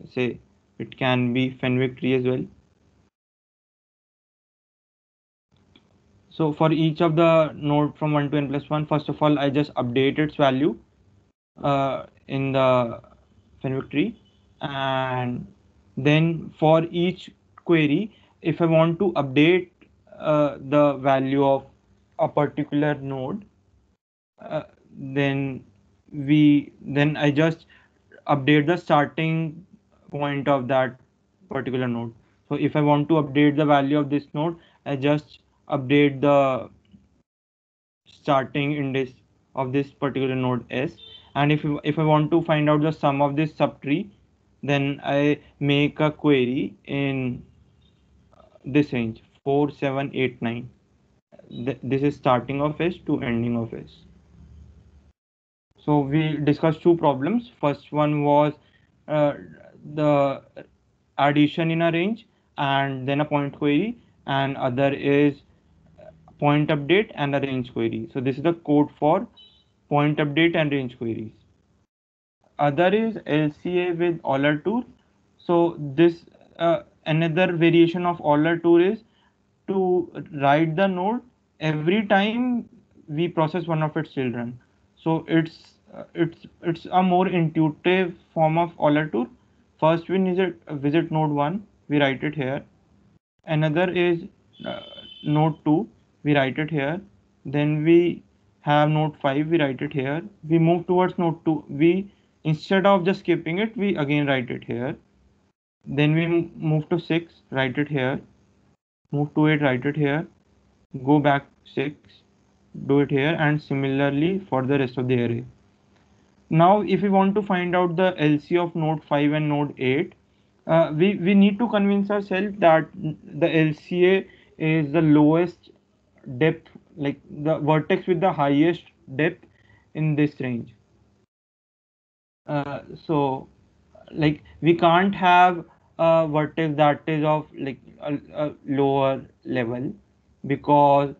say it can be Fenwick tree as well. So for each of the node from 1 to n+1, first of all, I just update its value in the Fenwick tree, and then for each query, if I want to update the value of a particular node, then I just update the starting point of that particular node. So if I want to update the value of this node, I just update the starting index of this particular node S. And if I want to find out the sum of this subtree, then I make a query in this range 4, 7, 8, 9. This is starting of S to ending of S. So we discussed two problems. First one was the addition in a range and then a point query, and other is point update and a range query. So this is the code for point update and range queries. Other is LCA with Euler tool. So this another variation of Euler tool is to write the node every time we process one of its children. So it's a more intuitive form of Euler tool. First we visit node 1, we write it here. Another is node 2, we write it here. Then we have node 5, we write it here. We move towards node 2, we instead of just skipping it, we again write it here. Then we move to 6, write it here. Move to 8, write it here. Go back 6, do it here, and similarly for the rest of the array. Now if we want to find out the LC of node 5 and node 8, we need to convince ourselves that the LCA is the lowest depth, like the vertex with the highest depth in this range. So like we can't have a vertex that is of like a lower level, because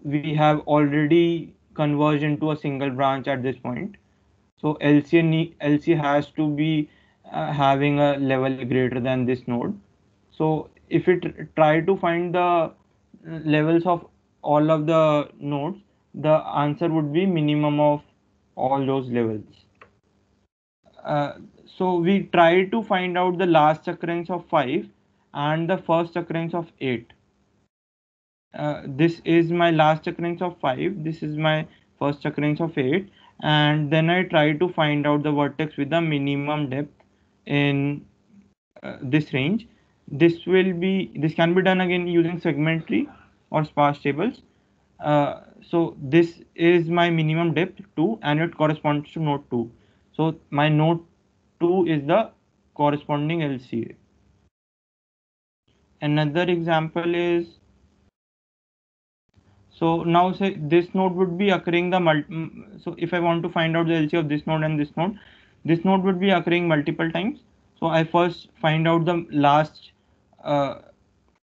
we have already converged into a single branch at this point. So LC has to be having a level greater than this node. So if it try to find the levels of all of the nodes, the answer would be minimum of all those levels. Uh, so we try to find out the last occurrence of 5 and the first occurrence of 8. This is my last occurrence of 5, this is my first occurrence of 8, and then I try to find out the vertex with the minimum depth in this range. This can be done again using segment tree or sparse tables. So this is my minimum depth 2 and it corresponds to node 2. So my node 2 is the corresponding LCA. Another example is, so now say this node would be occurring so if I want to find out the LCA of this node and this node would be occurring multiple times. So I first find out the last uh,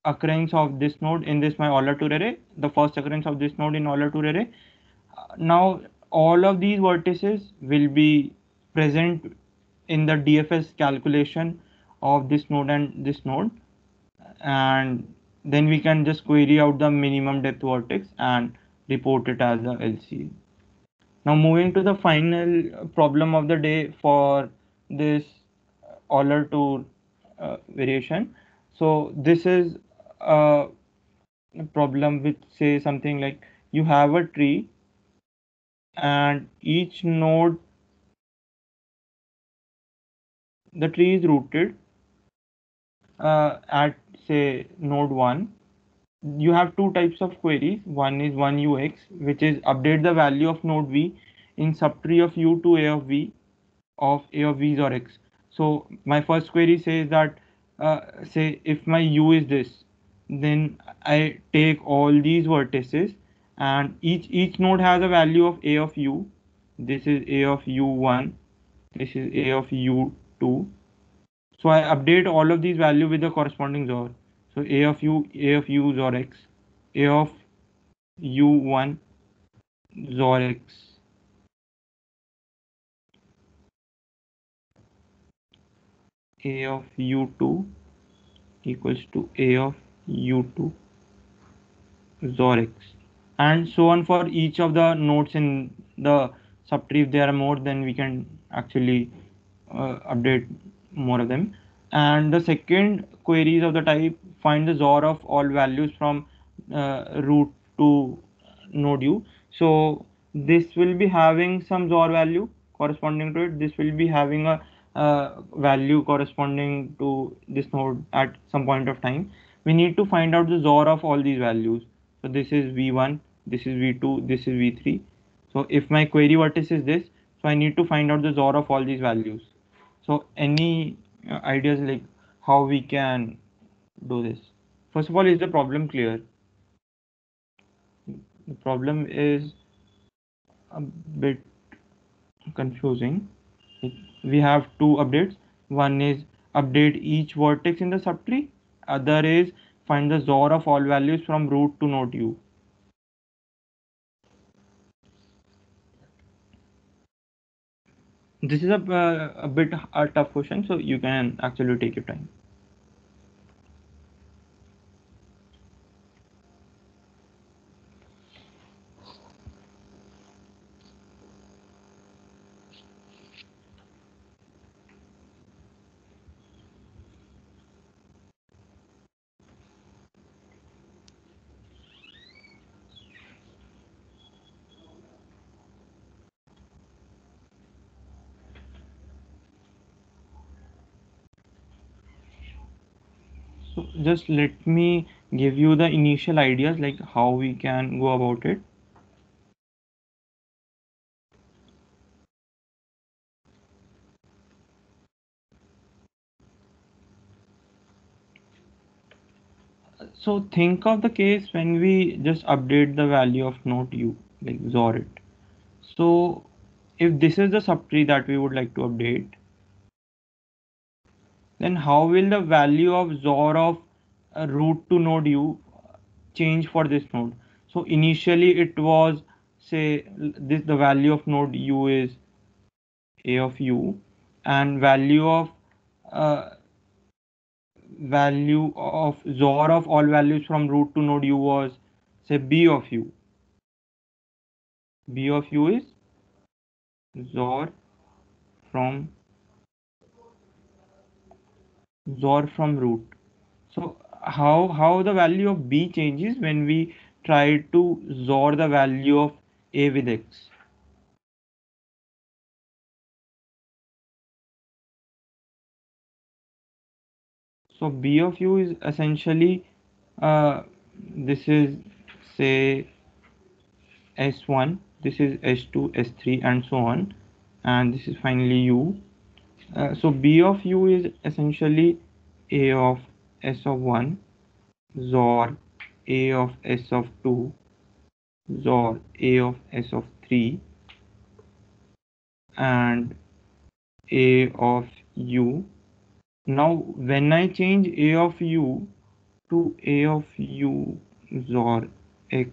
occurrence of this node in this my Euler-Tour array, the first occurrence of this node in Euler-Tour array. Now all of these vertices will be present in the DFS calculation of this node and this node, and then we can just query out the minimum depth vertex and report it as a LCA. Now moving to the final problem of the day for this Euler-Tour variation. So this is a problem which says something like you have a tree and each node, the tree is rooted at say node 1. You have two types of queries. One is 1UX, which is update the value of node V in subtree of U to A of V of A of V or X. So my first query says that say if my U is this, then I take all these vertices and each node has a value of A of U. This is A of U1, this is A of U2. So I update all of these value with the corresponding XOR. So A of U XOR X, A of U1 XOR X, A of U2 equals to A of U2 XOR X, and so on for each of the nodes in the subtree. If there are more, then we can actually update more of them. And the second query is of the type find the XOR of all values from root to node U. So this will be having some XOR value corresponding to it. This will be having a value corresponding to this node at some point of time. We need to find out the XOR of all these values. So this is V1, this is V2, this is V3. So if my query vertex is this, so I need to find out the XOR of all these values. So any ideas like how we can do this? First of all, is the problem clear? The problem is a bit confusing. We have two updates. One is update each vertex in the subtree. Other is find the XOR of all values from root to node U. This is a bit a tough question, so you can actually take your time. So just let me give you the initial ideas like how we can go about it. So think of the case when we just update the value of node U, like XOR it. So if this is the subtree that we would like to update, then how will the value of XOR of root to node U change for this node? So initially it was say this the value of node U is A of u, and value of XOR of all values from root to node u was, say, B of u. B of u is XOR from root. So how the value of B changes when we try to XOR the value of A with X? So B of u is essentially this is, say, S1, this is S2, S3, and so on, and this is finally u. So B of u is essentially A of S of 1 XOR A of S of 2 XOR A of S of 3 and A of u. Now when I change A of u to A of u XOR X,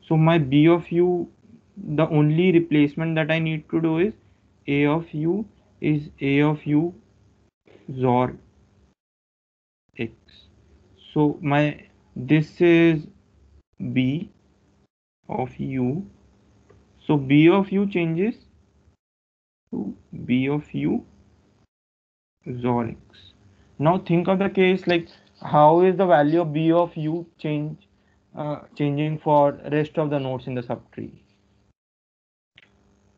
so my B of u, the only replacement that I need to do is A of u is A of u XOR X. So this is B of u. So B of u changes to B of u XOR X. Now think of the case like how is the value of B of u changing for rest of the nodes in the subtree.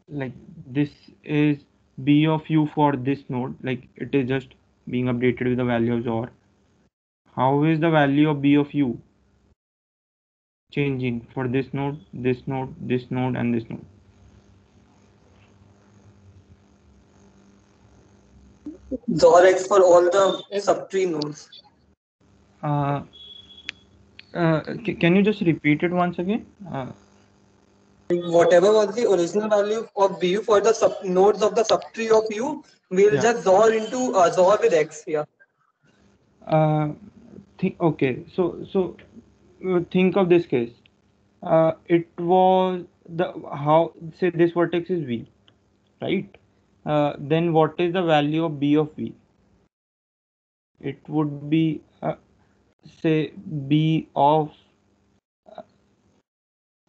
Like this is B of u for this node, like it is just being updated with the value of XOR. How is the value of B of u changing for this node, this node, this node, and this node? XOR X for all the subtree nodes. Can you just repeat it once again? Whatever was the original value of BU for the nodes of the subtree of U, we'll Yeah. just XOR into XOR with X here. Okay, so think of this case. It was how, say, this vertex is V, right? Then what is the value of B of V? It would be say B of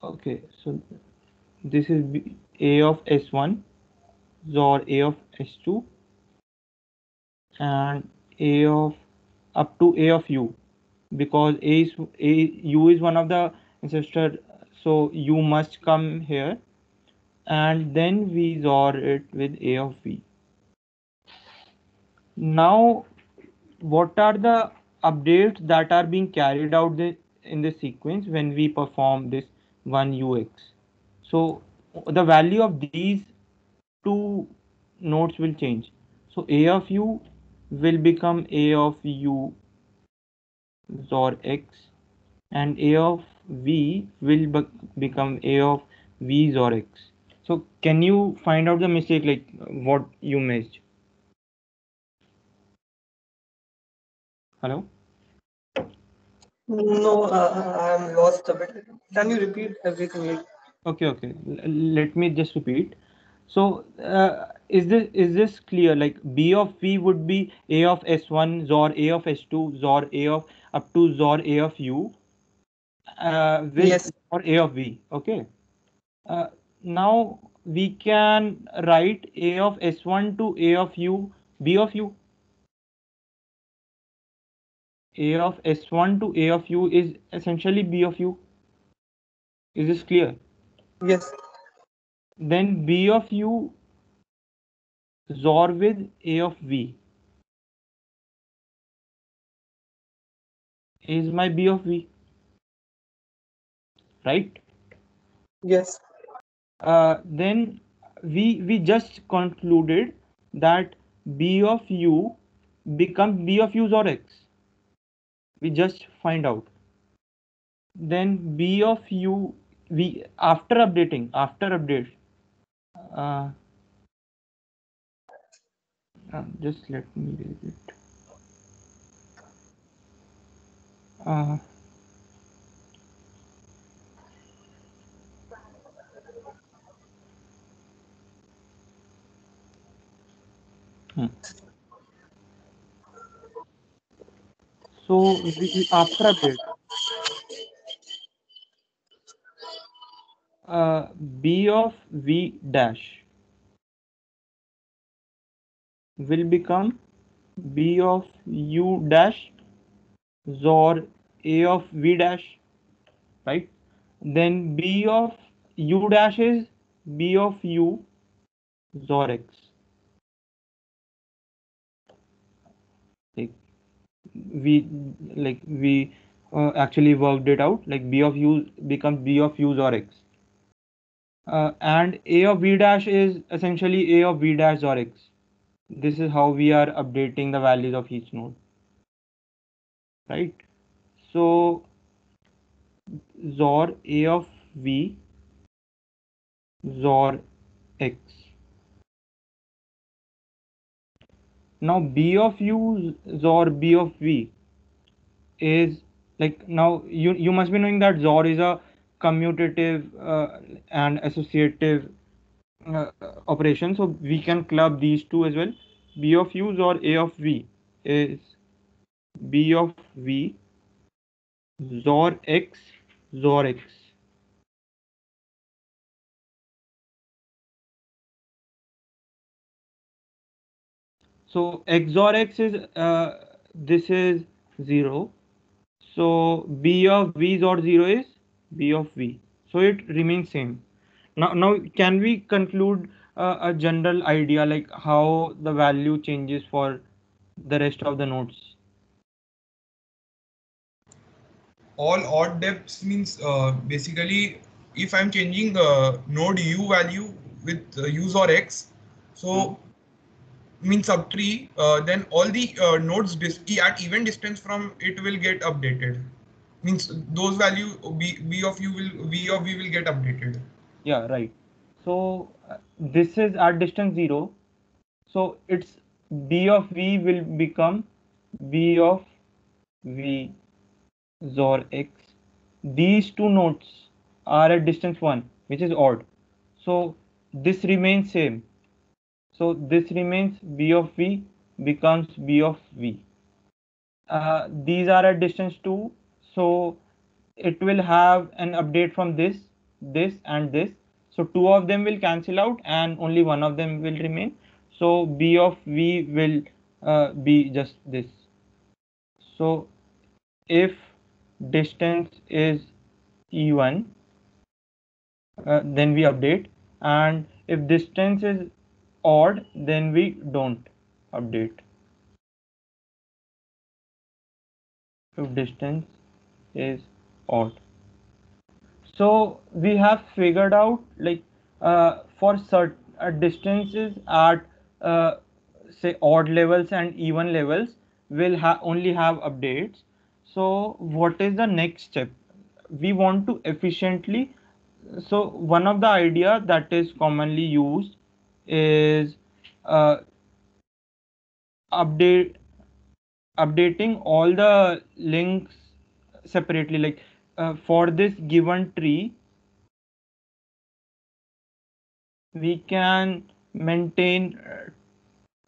okay, so this is A of S1 XOR A of S2 and A of up to A of U, because U is one of the ancestor, so U must come here, and then we XOR it with A of V. Now what are the updates that are being carried out in the sequence when we perform this one UX? So the value of these two nodes will change. So A of U will become A of U XOR X, and A of V will become A of V XOR X. So can you find out the mistake, like what you missed? Hello? No, I'm lost a bit. Can you repeat everything? Okay. Let me just repeat. So is this clear? Like B of V would be A of S1 XOR A of S2 XOR A of up to XOR A of U with Yes. XOR A of V. Okay. Uh, Now we can write A of S1 to A of U B of U. A of S1 to A of U is essentially B of U. Is this clear? Yes. Then B of U XOR with A of V is my B of V, right? Yes. Then we just concluded that B of U becomes B of U XOR X. We just find out. Then B of U, we after update, uh, just let me read it. Uh, So after update, B of V dash will become B of U dash XOR A of V dash, right? Then B of U dash is B of U XOR X. Like we actually worked it out. Like B of U becomes B of U XOR X. And A of V dash is essentially A of V dash XOR X. This is how we are updating the values of each node, right? So XOR A of V XOR X. Now B of U XOR B of V is like, now you must be knowing that XOR is a commutative and associative operation, so we can club these two as well. B of U XOR A of V is B of V XOR X XOR X. So XOR X is this is 0. So B of V XOR 0 is B of V. So it remains same. Now can we conclude a general idea like how the value changes for the rest of the nodes? All odd depths means basically if I'm changing node U value with use or X, so means subtree, then all the nodes at even distance from it will get updated. Means those value B of U will V of V will get updated. Yeah, right. So this is at distance 0. So it's B of V will become B of V XOR X. These two nodes are at distance 1, which is odd. So this remains same. So this remains B of V becomes B of V. These are at distance 2. So it will have an update from this, this and this. So two of them will cancel out and only one of them will remain. So B of V will be just this. So if distance is E1, then we update, and if distance is odd, then we don't update. If distance is odd. So we have figured out like for certain distances at say odd levels and even levels will only have updates. So what is the next step? We want to efficiently, so one of the idea that is commonly used is uh, update updating all the links separately, like for this given tree we can maintain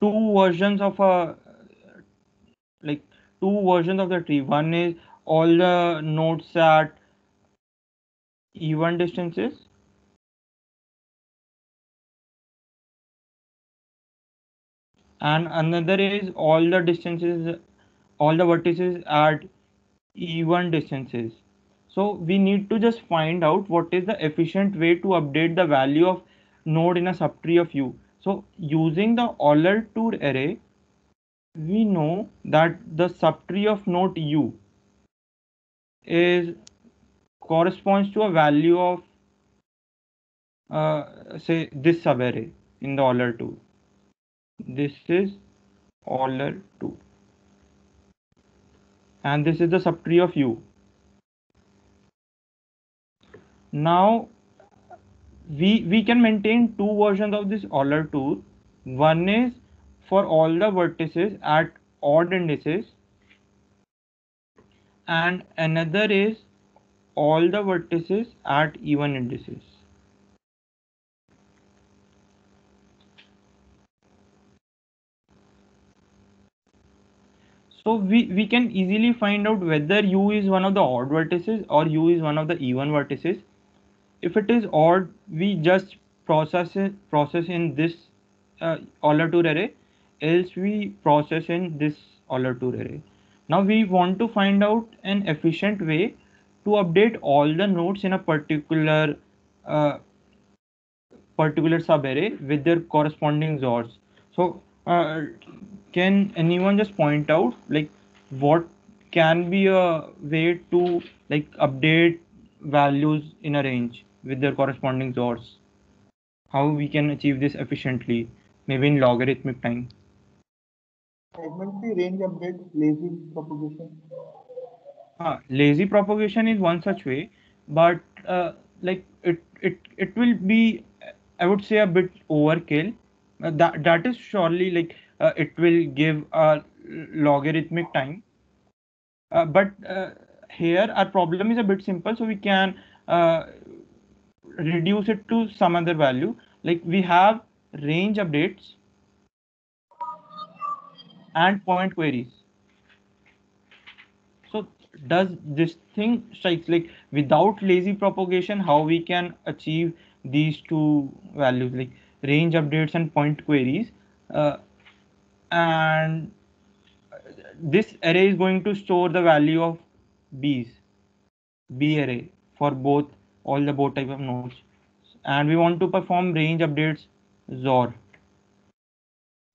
two versions of a like two versions of the tree. One is all the nodes at even distances, and another is all the distances, all the vertices at even distances. So we need to just find out what is the efficient way to update the value of node in a subtree of U. So using the Euler tour array, we know that the subtree of node U is corresponds to a value of say this subarray in the Euler tool. This is Euler tool, and this is the subtree of U. Now we can maintain two versions of this Euler tool. One is for all the vertices at odd indices, and another is all the vertices at even indices. So we can easily find out whether u is one of the odd vertices or u is one of the even vertices. If it is odd, we just process in this Euler tour array, else we process in this Euler tour array. Now we want to find out an efficient way to update all the nodes in a uh, particular subarray with their corresponding XORs. So can anyone just point out like what can be a way to like update values in a range with their corresponding XORs? How we can achieve this efficiently, maybe in logarithmic time? Segment-free range update, lazy propagation. Lazy propagation is one such way, but like it will be, I would say, a bit overkill. That is surely like it will give a logarithmic time. But here our problem is a bit simple, so we can uh, reduce it to some other value. Like we have range updates and point queries. So does this thing strikes like without lazy propagation, how we can achieve these two values like range updates and point queries? Uh, and this array is going to store the value of b's b array for both all the both type of nodes, and we want to perform range updates XOR.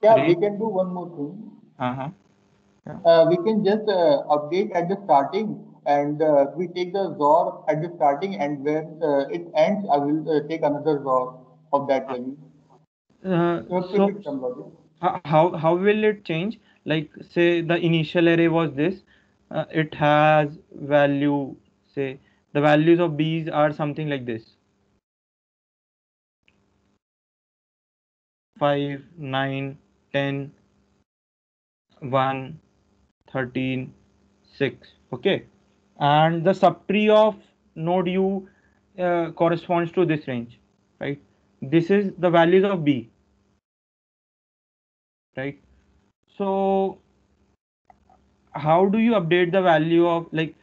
Yeah, we Range, can do one more thing. uh-huh. We can just update at the starting, and we take the XOR at the starting, and when it ends, I will take another XOR of that value. So Predict some logic. how will it change? Like say the initial array was this, it has value, say the values of b's are something like this: 5, 9, 10, 1, 13, 6. Okay, and the subtree of node u corresponds to this range, right? This is the values of b, right? So how do you update the value of like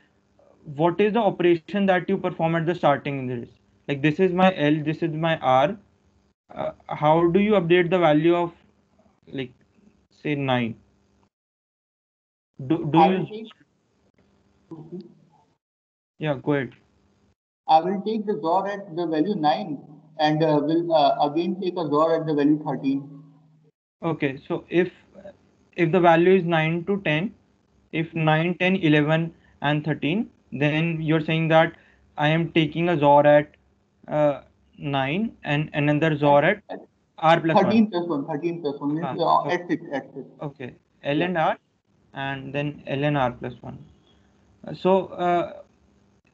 what is the operation that you perform at the starting in this? Like this is my L, this is my R. How do you update the value of like say 9? Do I you? will take Yeah, go ahead. I will take the XOR at the value 9, and will again take a XOR at the value 13. Okay, so if the value is 9 to 10, if 9, 10, 11, and 13, then you're saying that I am taking a XOR at 9 and another XOR at At R plus 1. 13 plus 1, 13 plus 1 means Okay. at 6, at 6. Okay, L Yeah. and R, and then L and R plus 1. So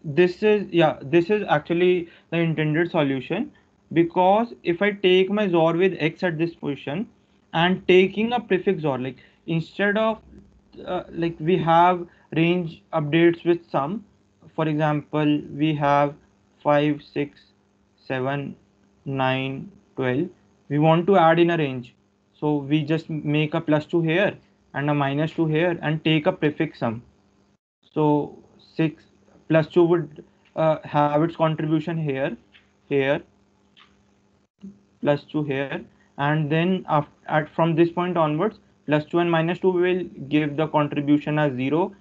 this is actually the intended solution, because if I take my XOR with X at this position and taking a prefix XOR, like instead of like we have range updates with some, for example we have 5, 6, 7, 9, 12. We want to add in a range, so we just make a plus 2 here and a minus 2 here and take a prefix sum. So 6 plus 2 would have its contribution here, here, plus 2 here, and then from this point onwards, plus 2 and minus 2 will give the contribution as 0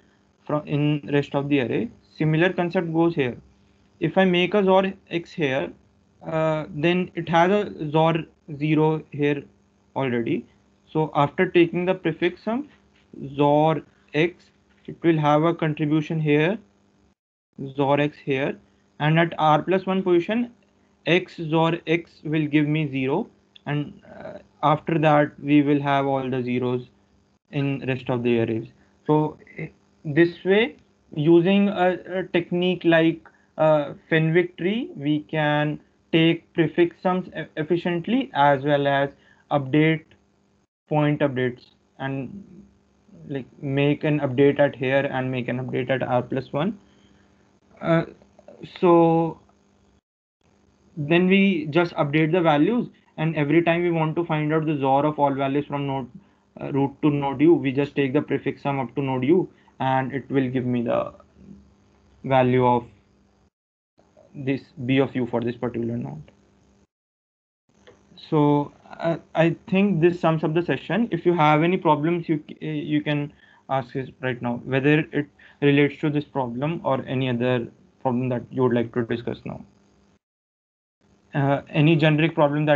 from in rest of the array. Similar concept goes here. If I make a XOR x here, then it has a XOR 0 here already. So after taking the prefix sum XOR x, it will have a contribution here XOR x here, and at r plus 1 position x XOR x will give me 0, and after that we will have all the zeros in rest of the arrays. So this way, using a technique like Fenwick tree, we can take prefix sums efficiently as well as update point updates, and like make an update at here and make an update at r plus 1. uh, so then we just update the values, and every time we want to find out the XOR of all values from node root to node u, we just take the prefix sum up to node u, and it will give me the value of this b of u for this particular node. So I think this sums up the session. If you have any problems, you can ask us right now, whether it relates to this problem or any other problem that you would like to discuss now. Any generic problem that